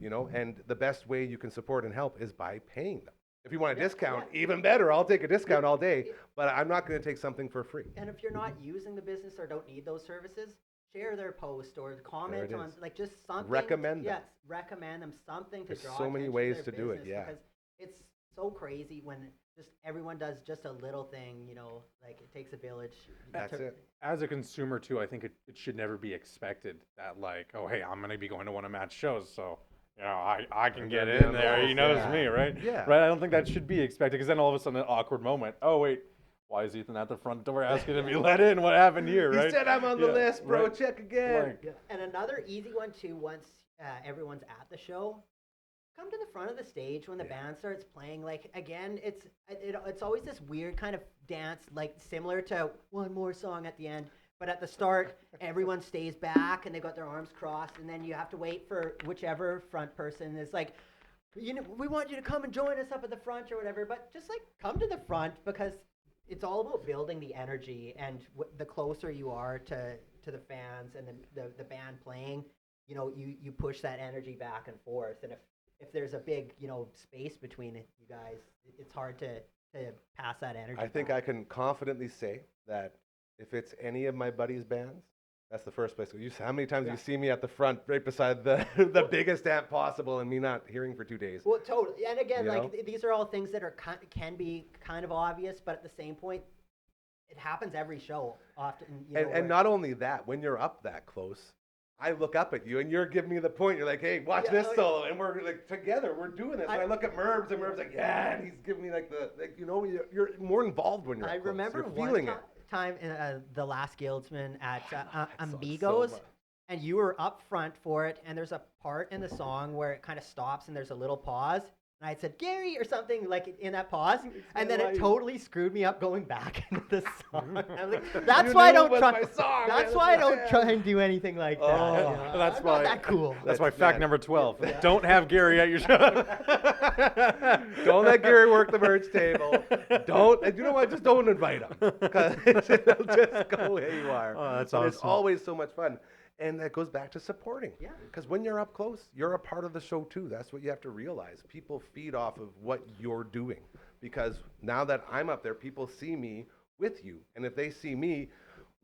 you know, and the best way you can support and help is by paying them. If you want a discount, even better. I'll take a discount all day, but I'm not going to take something for free. And if you're not using the business or don't need those services, share their post or comment on, like, just something. Recommend them. Yes, recommend them something to There's draw so many attention ways to to their do it, business, yeah. because it's so crazy when just everyone does just a little thing, you know, like it takes a village. That's it. As a consumer too, I think it should never be expected that, like, oh, hey, I'm gonna be going to one of Matt's shows, so you know I can get gotta be in on the there. He list, knows yeah. me, right? Yeah. Right. I don't think that should be expected, because then all of a sudden an awkward moment. Oh wait, why is Ethan at the front door asking to be let in? What happened here? He Right? said I'm on the Yeah, list, bro. right. Check again. Like, And another easy one too, once everyone's at the show, come to the front of the stage when the band starts playing. Like, again, it's always this weird kind of dance, like similar to one more song at the end. But at the start, everyone stays back and they got their arms crossed, and then you have to wait for whichever front person is like, you know, we want you to come and join us up at the front or whatever. But just like come to the front, because it's all about building the energy, and the closer you are to the fans and the band playing, you know, you push that energy back and forth. And if there's a big, you know, space between you guys, it's hard to pass that energy. I think I can confidently say that if it's any of my buddies' bands, that's the first place. How many times you see me at the front, right beside the biggest amp possible, and me not hearing for 2 days? Well, totally. And again, You like know? these are all things that are can be kind of obvious, but at the same point, it happens every show often. You know, And not only that, when you're up that close, I look up at you and you're giving me the point. You're like, hey, watch this solo. And we're like, together, we're doing this. And I look at Merbs, and Merbs like, yeah, and he's giving me like you know, you're more involved when you're I up close. remember You're one feeling it. time in the last Guildsman at So Amigos, much. and you were up front for it, and there's a part in the song where it kind of stops and there's a little pause. And I said, Gary, or something like in that pause. And then it totally screwed me up going back into the song. I'm like, that's You why I knew it don't was try. my song, That's man. why I don't try and do anything like that. Oh, you know? that's I'm why- not that cool. That's why That's fact mad. number 12: don't have Gary at your show. Don't let Gary work the merch table. Don't. And you know what? Just don't invite him, because it'll just go haywire. Oh, that's But It's awesome. always so much fun, and that goes back to supporting. Yeah. Because when you're up close, you're a part of the show too. That's what you have to realize. People feed off of what you're doing. Because now that I'm up there, people see me with you, and if they see me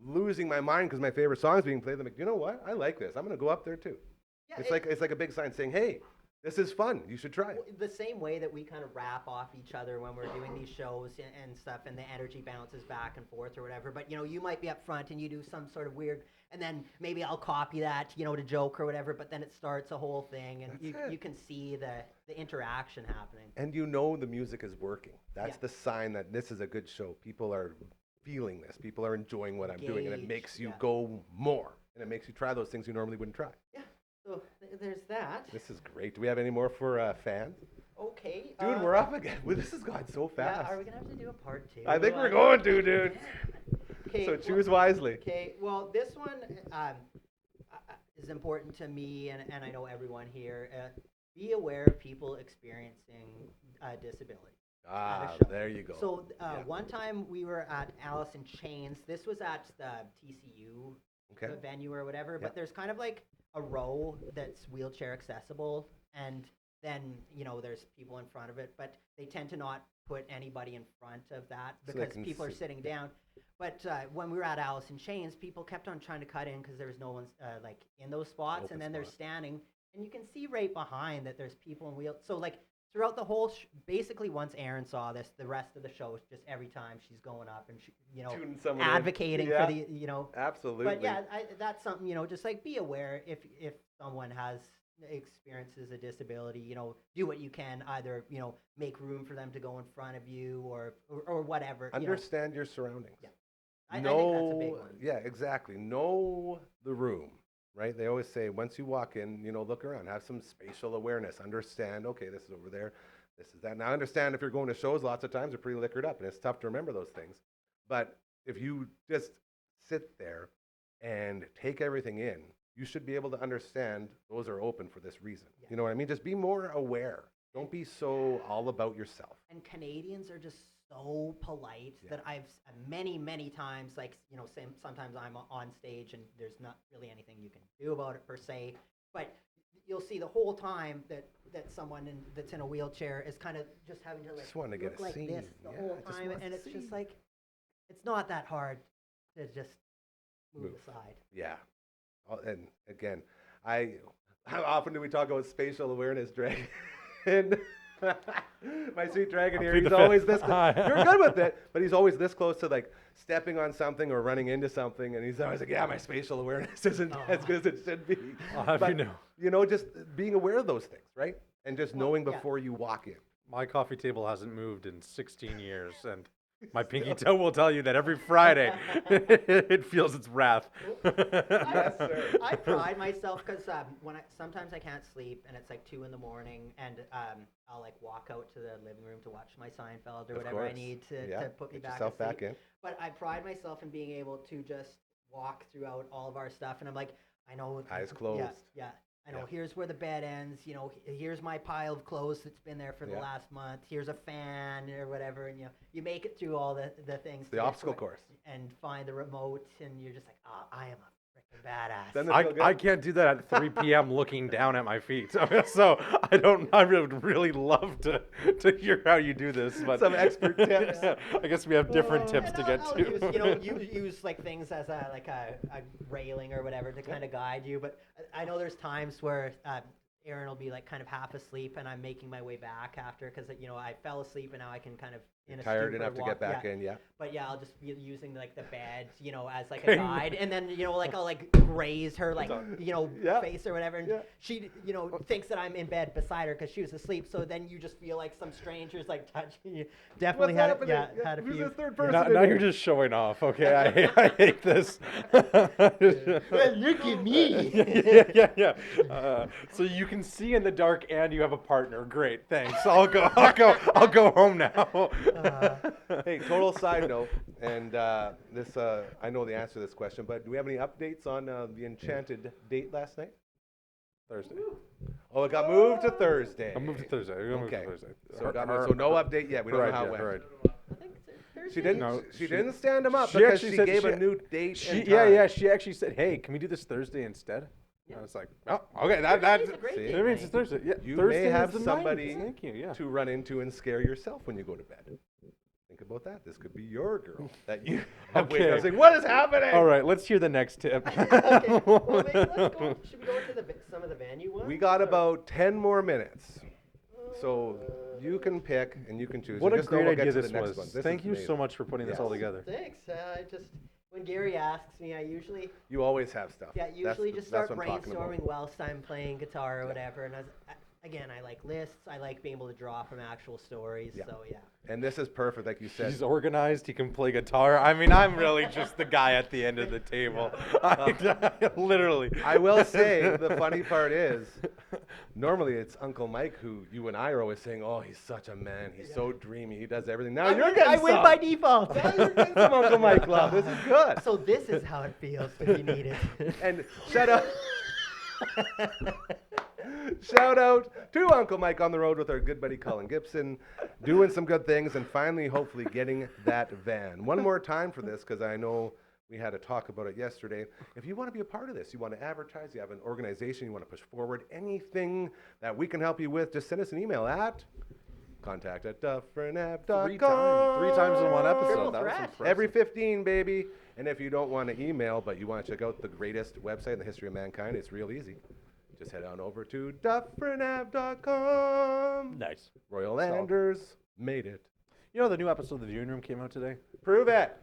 losing my mind because my favorite song is being played, they're like, you know what? I like this. I'm going to go up there too. Yeah, It's like a big sign saying, hey, this is fun. You should try it. the same way that we kind of wrap off each other when we're doing these shows and stuff, and the energy bounces back and forth or whatever. But, you know, you might be up front and you do some sort of weird, and then maybe I'll copy that, you know, to joke or whatever, but then it starts a whole thing, and you can see the interaction happening. And you know the music is working. That's Yeah. the sign that this is a good show. People are feeling this. People are enjoying what I'm doing, and it Engaged, makes you yeah. go more. And it makes you try those things you normally wouldn't try. Yeah, so there's that. This is great. Do we have any more for fans? Okay. Dude, we're up again. Well, this has gone so Yeah, fast. are we going to have to do a part 2? I think we're going to, dude. Okay, So choose wisely. Okay, well, this one is important to me, and I know everyone here. Be aware of people experiencing disability. Ah, at a show. there you go. So Yeah. one time we were at Alice in Chains. This was at the TCU Okay. venue or whatever, Yeah. but there's kind of like a row that's wheelchair accessible, and then, you know, there's people in front of it, but they tend to not put anybody in front of that So they because can people are see. sitting down. But when we were at Alice in Chains, people kept on trying to cut in because there was no one like in those spots, Open and then they're spot. standing, and you can see right behind that there's people in wheel. So like throughout the whole, basically once Erin saw this, the rest of the show is just every time she's going up and she, you know, Tuning someone in. advocating Yeah. for the, you know. Absolutely. But yeah, that's something, you know, just like be aware if someone has experiences a disability, you know, do what you can, either, you know, make room for them to go in front of you or whatever. You know. Understand your surroundings. Yeah. I think that's a big one. Yeah, exactly. Know the room, right? They always say once you walk in, you know, look around, have some spatial awareness, understand, okay, this is over there, this is that. Now, I understand if you're going to shows, lots of times they're pretty liquored up, and it's tough to remember those things. But if you just sit there and take everything in, you should be able to understand those are open for this reason. You know what I mean? Just be more aware. Don't be so all about yourself. And Canadians are just so polite that I've many times, like, sometimes I'm on stage and there's not really anything you can do about it per se, but you'll see the whole time that someone that's in a wheelchair is kind of just having to, like, Just wanting to get look a like scene. this the Yeah, whole just time, wants and to it's see. just like, it's not that hard to just move aside. Yeah. And again, how often do we talk about spatial awareness, Dragon? And my sweet Dragon here, plead he's the always fifth. this close. You're good with it, but he's always this close to, like, stepping on something or running into something, and he's always like, yeah, my spatial awareness isn't as good as it should be. I'll have But, you know. just being aware of those things, right? And just knowing yeah. before you walk in. My coffee table hasn't moved in 16 years, and my pinky toe will tell you that every Friday it feels its wrath. Yes, sir. I pride myself because sometimes I can't sleep and it's like 2 a.m. and I'll, like, walk out to the living room to watch my Seinfeld or Of whatever I course. need to put me Get back yourself asleep. back in. But I pride myself in being able to just walk throughout all of our stuff, and I'm like, I know. Eyes closed. Yeah. I know. Yeah. Here's where the bed ends. Here's my pile of clothes that's been there for the Yeah. last month. Here's a fan or whatever, and you make it through all the things. The to get obstacle to it course. and find the remote, and you're just like, oh, I am a freaking badass. Then feel good? I can't do that at 3 p.m. looking down at my feet. So I would really love to hear how you do this. But Some expert tips. I guess we have different tips And to get I'll to. use like things as a railing or whatever to kind of guide you. But I know there's times where Aaron will be, like, kind of half asleep, and I'm making my way back after because I fell asleep and now I can kind of in a Tired stupor enough to walk. get back in, yeah. But yeah, I'll just be using, like, the bed, as like a guide, and then like I'll, like, graze her, like, Yeah. face or whatever, and Yeah. she thinks that I'm in bed beside her because she was asleep. So then you just feel like some strangers, like, touching you. Definitely What's had happening? had a Who's few. this third person? Now, in now here? you're just showing off. Okay, I hate this. Look at me. yeah. So you can see in the dark, and you have a partner. Great, thanks. I'll go home now. Hey, total side note, and this I know the answer to this question, but do we have any updates on the enchanted date last night? Thursday. Oh, it got moved to Thursday. I moved to Thursday. I moved Okay. to Thursday. So, so no update yet. We don't know how it went. Right. I think it's She didn't. No, she she- didn't stand him up she because actually she said gave she- a new date. She, and yeah, time. yeah. She actually said, "Hey, can we do this Thursday instead?" I was like, "Oh, okay. That's Thursday's a great see? date that means night. it's Thursday. Yeah, You Thursday may is have the somebody 9th. Thank you. Yeah. to run into and scare yourself when you go to bed. Think about that. This could be your girl that you have waited Okay. up saying, "What is happening?" All right. Let's hear the next tip. Okay, well, maybe let's go. Should we go into some of the venue ones? We got or- about 10 more minutes. So you can pick and you can choose. What And a just know great we'll get idea to this the next was. one. This Thank is you so amazing. much for putting this Yes. all together. Thanks. When Gary asks me, I usually You always have stuff. just That's start what I'm talking about. brainstorming whilst I'm playing guitar or whatever. And again, I like lists. I like being able to draw from actual stories. Yeah. So yeah. And this is perfect, like you said. He's organized. He can play guitar. I mean, I'm really just the guy at the end of the table. Literally. I will say the funny part is, normally it's Uncle Mike who you and I are always saying, "Oh, he's such a man. He's so dreamy. He does everything." Now you're getting I win some. by default. Now you're getting some Uncle Mike love. This is good. So this is how it feels to be needed. And shout out. Shout out to Uncle Mike on the road with our good buddy Colin Gibson, doing some good things and finally, hopefully, getting that van. One more time for this, because I know we had a talk about it yesterday. If you want to be a part of this, you want to advertise, you have an organization, you want to push forward, anything that we can help you with, just send us an email at contact@dufferinave.com. Three times in one Triple episode. That was threat. impressive. Every 15, baby. And if you don't want to email, but you want to check out the greatest website in the history of mankind, it's real easy. Just head on over to dufferinave.com. Nice. Royal Landers made it. You know the new episode of The Viewing Room came out today? Prove it.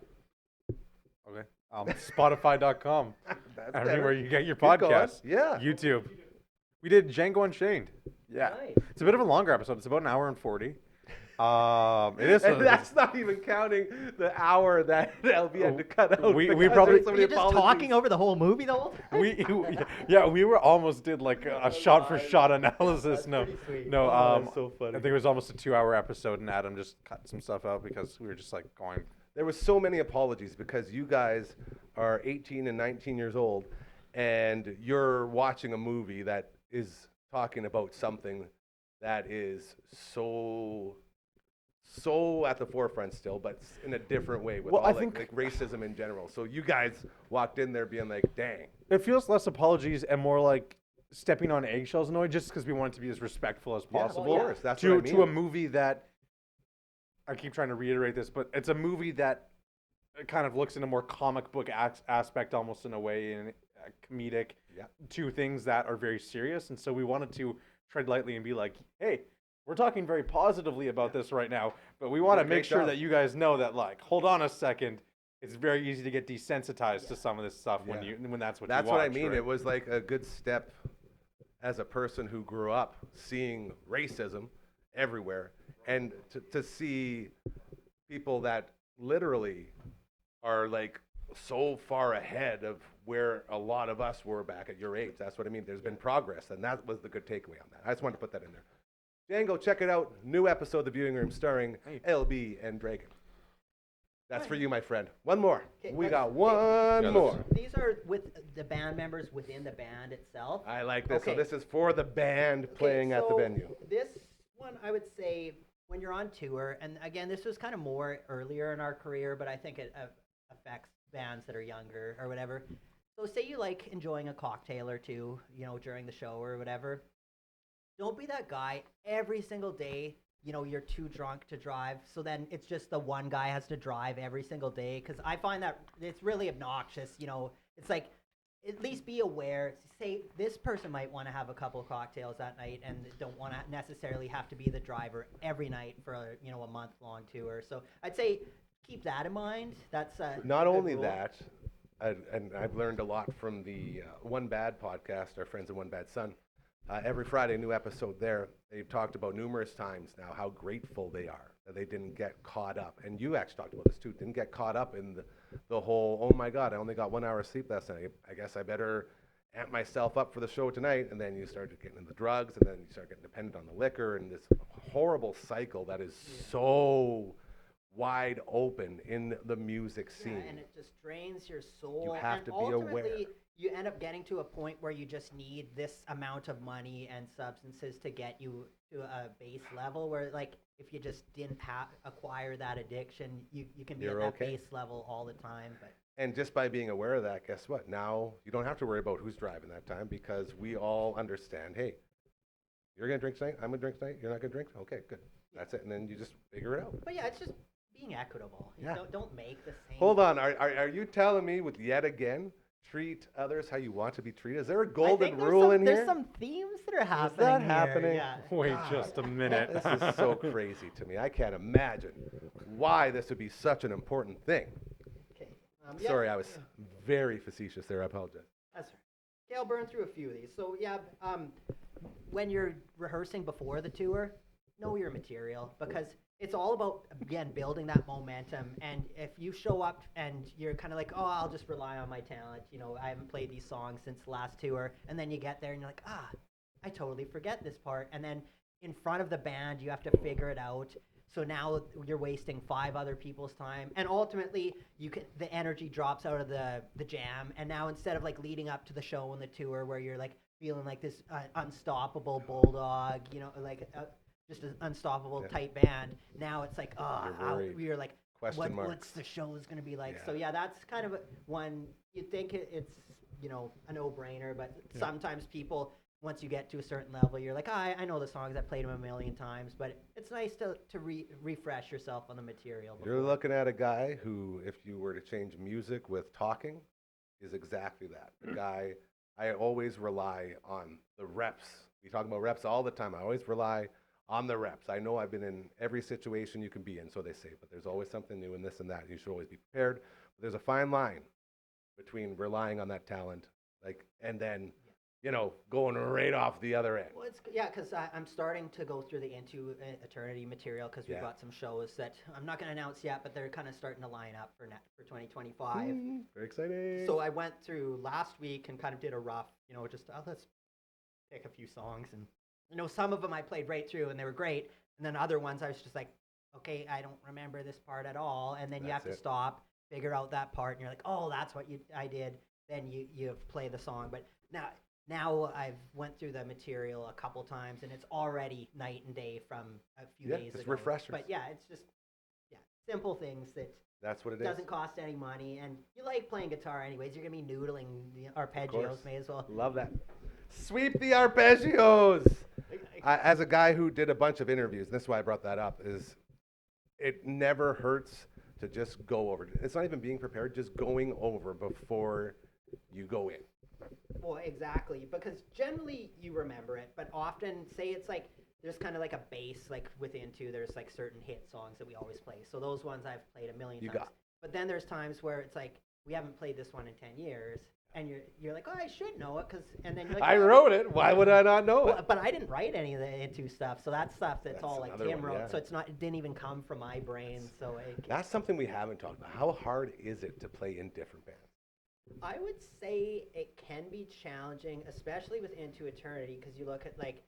Okay. Spotify.com. That's Everywhere better. you get your Keep going. podcasts. Yeah. YouTube. We did Django Unchained. Yeah. Nice. It's a bit of a longer episode. It's about an hour and 40. It is. And that's not even counting the hour that LB had to cut out. We because probably- there's so many You're just apologies. talking over the whole movie the whole time? we were almost did like a shot for shot analysis. No, pretty sweet. no. Oh, that's so funny. I think it was almost a 2-hour episode, and Adam just cut some stuff out because we were just like going. There was so many apologies because you guys are 18 and 19 years old, and you're watching a movie that is talking about something that is so at the forefront still, but in a different way with Well, all I like, think- like racism in general. So you guys walked in there being like, dang. It feels less apologies and more like stepping on eggshells in a way, just because we want it to be as respectful as Yeah, of possible. course, that's to what I to a mean. movie that I keep trying to reiterate this, but it's a movie that kind of looks in a more comic book aspect, almost in a way, and comedic Yeah. to things that are very serious. And so we wanted to tread lightly and be like, hey, we're talking very positively about this right now, but we want did to a make great sure job. that you guys know that, like, hold on a second. It's very easy to get desensitized to some of this stuff Yeah. when that's what That's you what I watch, mean. right? It was like a good step as a person who grew up seeing racism everywhere, and to see people that literally are like so far ahead of where a lot of us were back at your age. That's what I mean. There's been progress, and that was the good takeaway on that. I just wanted to put that in there. Django, check it out. New episode of The Viewing Room starring LB and Dragon. That's for you, my friend. One more. Okay, We let's- got one more. These are with the band members within the band itself. I like this. So Okay. this is for the band playing at the so venue. This one, I would say, when you're on tour, and again, this was kind of more earlier in our career, but I think it affects bands that are younger or whatever. So say you like enjoying a cocktail or two, during the show or whatever. Don't be that guy every single day. You're too drunk to drive, so then it's just the one guy has to drive every single day. Because I find that it's really obnoxious. It's like, at least be aware. Say this person might want to have a couple of cocktails that night and don't want to necessarily have to be the driver every night for a month-long tour. So I'd say keep that in mind. That's Not a good only rule. that, and I've learned a lot from the One Bad podcast, our friends at One Bad Son. Every Friday, new episode there. They've talked about numerous times now how grateful they are that they didn't get caught up. And you actually talked about this too. Didn't get caught up in the whole, oh my God, I only got 1 hour of sleep last night. I guess I better amp myself up for the show tonight. And then you start getting into the drugs, and then you start getting dependent on the liquor, and this horrible cycle that is so wide open in the music scene. Yeah, and it just drains your soul. You have and to be aware. ultimately, you end up getting to a point where you just need this amount of money and substances to get you to a base level where, like, if you just didn't acquire that addiction, you can be You're at that okay. base level all the time. But And just by being aware of that, guess what? Now you don't have to worry about who's driving that time, because we all understand, hey, you're going to drink tonight, I'm going to drink tonight, you're not going to drink? Okay, good. That's it. And then you just figure it out. But yeah, it's just being equitable. Yeah. Don't make the same. Hold on. Are you telling me with yet again, treat others how you want to be treated? Is there a I golden think there's rule some, in here? There's some themes that are happening. that here, happening? Yeah. Wait God. just a minute. This is so crazy to me. I can't imagine why this would be such an important thing. Okay. Yeah, Sorry, I was very facetious there. I apologize. That's right. Okay, I'll burn through a few of these. So yeah, when you're rehearsing before the tour, know your material, because it's all about, again, building that momentum. And if you show up and you're kind of like, oh, I'll just rely on my talent, I haven't played these songs since the last tour, and then you get there and you're like, I totally forget this part. And then in front of the band, you have to figure it out. So now you're wasting 5 other people's time, and ultimately the energy drops out of the jam. And now instead of like leading up to the show and the tour where you're like feeling like this unstoppable bulldog, like just an unstoppable tight band, now it's like, worried. you're like, Question marks. what's the show is going to be like? Yeah. So yeah, that's kind of one you think it's a no-brainer, but sometimes people, once you get to a certain level, you're like, I know the songs, I played them a million times, but it's nice to refresh yourself on the material. You're before. looking at a guy who, if you were to change music with talking, is exactly that. The guy, I always rely on the reps. We talk about reps all the time. I always rely on the reps. I know I've been in every situation you can be in, so they say, but there's always something new and this and that. You should always be prepared. But there's a fine line between relying on that talent, and then, going right off the other end. Well, because I'm starting to go through the Into Eternity material, because we've got some shows that I'm not going to announce yet, but they're kind of starting to line up for 2025. Very exciting. So I went through last week and kind of did a rough, just let's pick a few songs, and some of them I played right through and they were great, and then other ones I was just like, okay, I don't remember this part at all, and then you have That's to it. stop figure out that part, and you're like, oh, that's what I did. Then you play the song. But now I've went through the material a couple times, and it's already night and day from a few days just ago. refreshers. But yeah, it's just simple things that That's what it doesn't cost any money, and you like playing guitar anyways. You're gonna be noodling the arpeggios, may as well. Love that. Sweep the arpeggios. As a guy who did a bunch of interviews, and this is why I brought that up, is it never hurts to just go over. It's not even being prepared, just going over before you go in. Well, exactly, because generally you remember it, but often, say it's like, there's kind of like a base, like within two, there's like certain hit songs that we always play. So those ones I've played a million times. But then there's times where it's like, we haven't played this one in 10 years, and you're like, oh, I should know it, and then you're like, I wrote it. Why would I not know it? But I didn't write any of the into stuff, so that's stuff that's all like another Tim one, wrote. yeah. So it didn't even come from my brain. So That's something we haven't talked about. How hard is it to play in different bands? I would say it can be challenging, especially with Into Eternity, because you look at like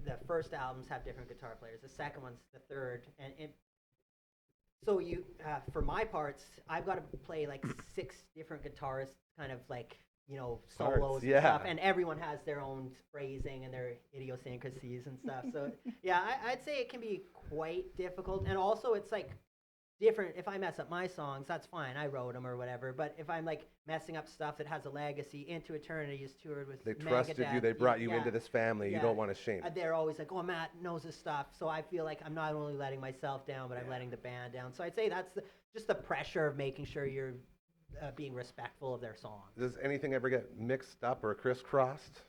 the first albums have different guitar players, the second one's the third, and so you for my parts, I've got to play like 6 different guitarists, kind of like, you know, solos and stuff, and everyone has their own phrasing and their idiosyncrasies and stuff. So yeah, I'd say it can be quite difficult, and also it's like different. If I mess up my songs, that's fine. I wrote them or whatever. But if I'm like messing up stuff that has a legacy, Into Eternity is toured with They trusted you. They brought you into this family. You don't want to shame it. They're always like, oh, Matt knows his stuff. So I feel like I'm not only letting myself down, but I'm letting the band down. So I'd say that's just the pressure of making sure you're being respectful of their songs. Does anything ever get mixed up or crisscrossed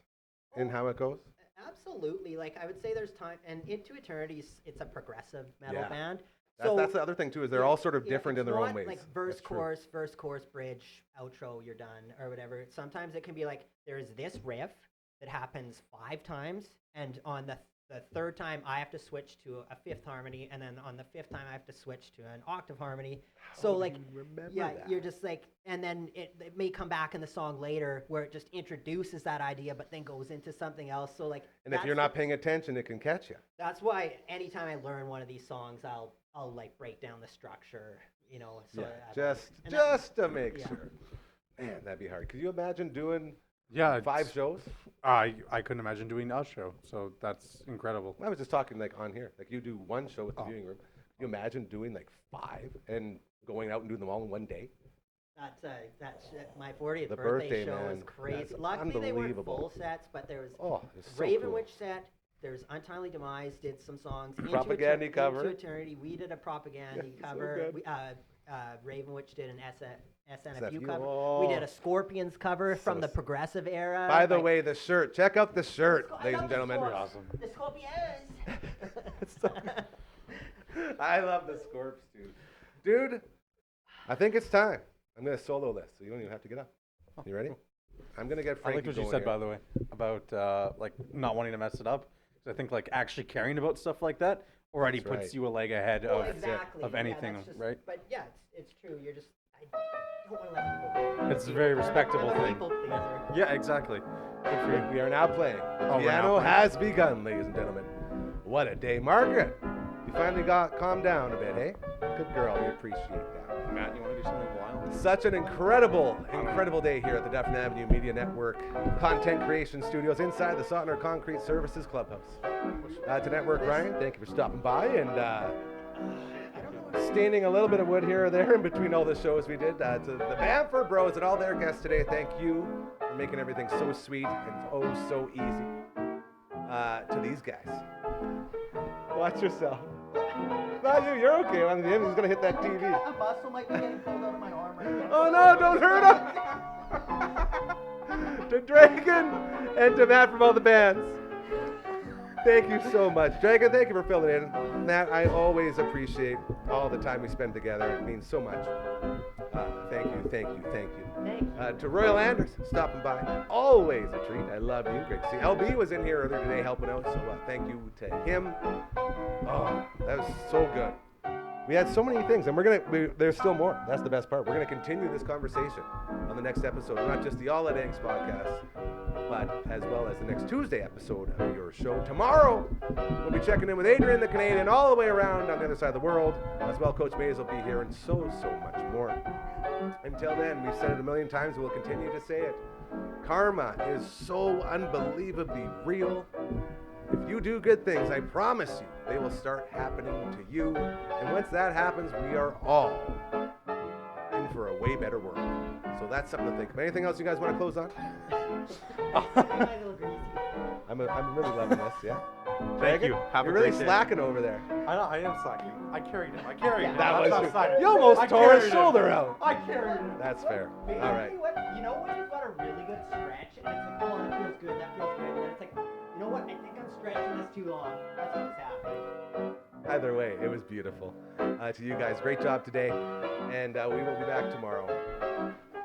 in how it goes? Absolutely. Like I would say there's time, and Into Eternity, it's a progressive metal band. That's the other thing too, is they're all sort of different in their own ways. Like verse, chorus, bridge, outro, you're done, or whatever. Sometimes it can be like, there's this riff that happens 5 times, and on the third time I have to switch to a 5th harmony, and then on the 5th time I have to switch to an octave harmony. So like, you're just like, and then it may come back in the song later where it just introduces that idea, but then goes into something else. So like, and if you're not paying attention, it can catch you. That's why anytime I learn one of these songs, I'll like break down the structure, you know. So just to make sure. Man, that'd be hard. Could you imagine doing 5 shows? I couldn't imagine doing a show, so that's incredible. I was just talking like on here. Like you do 1 show at the viewing room. Could you imagine doing like 5 and going out and doing them all in one day? That's my 40th The birthday show man. was crazy. That's Luckily they weren't unbelievable. full sets, but there was it's so Raven cool. Witch set. There's Untimely Demise, did some songs. Propaganda cover. Into Eternity, we did a Propaganda cover. So Raven Witch did an SNFU SNFU. cover. Oh. We did a Scorpions cover from the progressive era. By the way, the shirt. Check out the shirt, ladies and gentlemen. Awesome. The Scorpions. I love the Scorps, dude. I think it's time. I'm going to solo this, so you don't even have to get up. You ready? I'm going to get Frankie I like what you going said, here. by the way, about like not wanting to mess it up. 'Cause I think like actually caring about stuff like that already That's puts right. you a leg ahead Well, of exactly. anything, that's just, right? But yeah, it's true. You're just, I don't want to let people. It's a very respectable I'm a thing. people pleaser. Yeah, exactly. Good for you. We are now playing. Oh, we're now Piano playing. has begun, ladies and gentlemen. What a day. Margaret, you finally got calmed down a bit, eh? Good girl. We appreciate that. Matt, you want to do something wild? Such an incredible day here at the Dufferin Avenue Media Network Content Creation Studios inside the Sotner Concrete Services Clubhouse. To Network Ryan, thank you for stopping by and staining a little bit of wood here or there in between all the shows we did. To the Bamford Bros and all their guests today, thank you for making everything so sweet and oh so easy. To these guys, watch yourself. Not you, you're okay. I'm the end. He's gonna hit that TV. A muscle might be getting pulled out of my arm right now. Oh no, don't hurt him! To Dragon and to Matt from all the bands. Thank you so much. Dragon, thank you for filling in. Matt, I always appreciate all the time we spend together. It means so much. Thank you. Thank you. To Royal Anders, stopping by. Always a treat. I love you. Great to see you. LB was in here earlier today helping out, so thank you to him. Oh, that was so good. We had so many things, and there's still more. That's the best part. We're going to continue this conversation on the next episode, not just the All At Eggs podcast, but as well as the next Tuesday episode of your show. Tomorrow, we'll be checking in with Adrian the Canadian all the way around on the other side of the world. As well, Coach Mays will be here, and so much more. Until then, we've said it a million times, we'll continue to say it. Karma is so unbelievably real. If you do good things, I promise you, they will start happening to you. And once that happens, we are all in for a way better world. So that's something to think of. Anything else you guys want to close on? I'm really loving this, yeah. Thank you. Have You're a really great day. slacking over there. I am slacking. I carried him. I carried him. That That's was outside. you almost I tore his carried him. shoulder out. I carried him. That's fair. Maybe All right. you know when you've got a really good stretch and it's like, oh, that feels good, that feels good. And then it's like, you know what? I think I'm stretching this too long. That's what's happening. Either way, it was beautiful. To you guys, great job today. And we will be back tomorrow.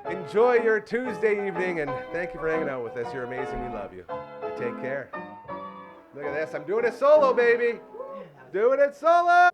Enjoy your Tuesday evening, and thank you for hanging out with us. You're amazing. We love you. You take care. Look at this. I'm doing it solo, baby. Doing it solo.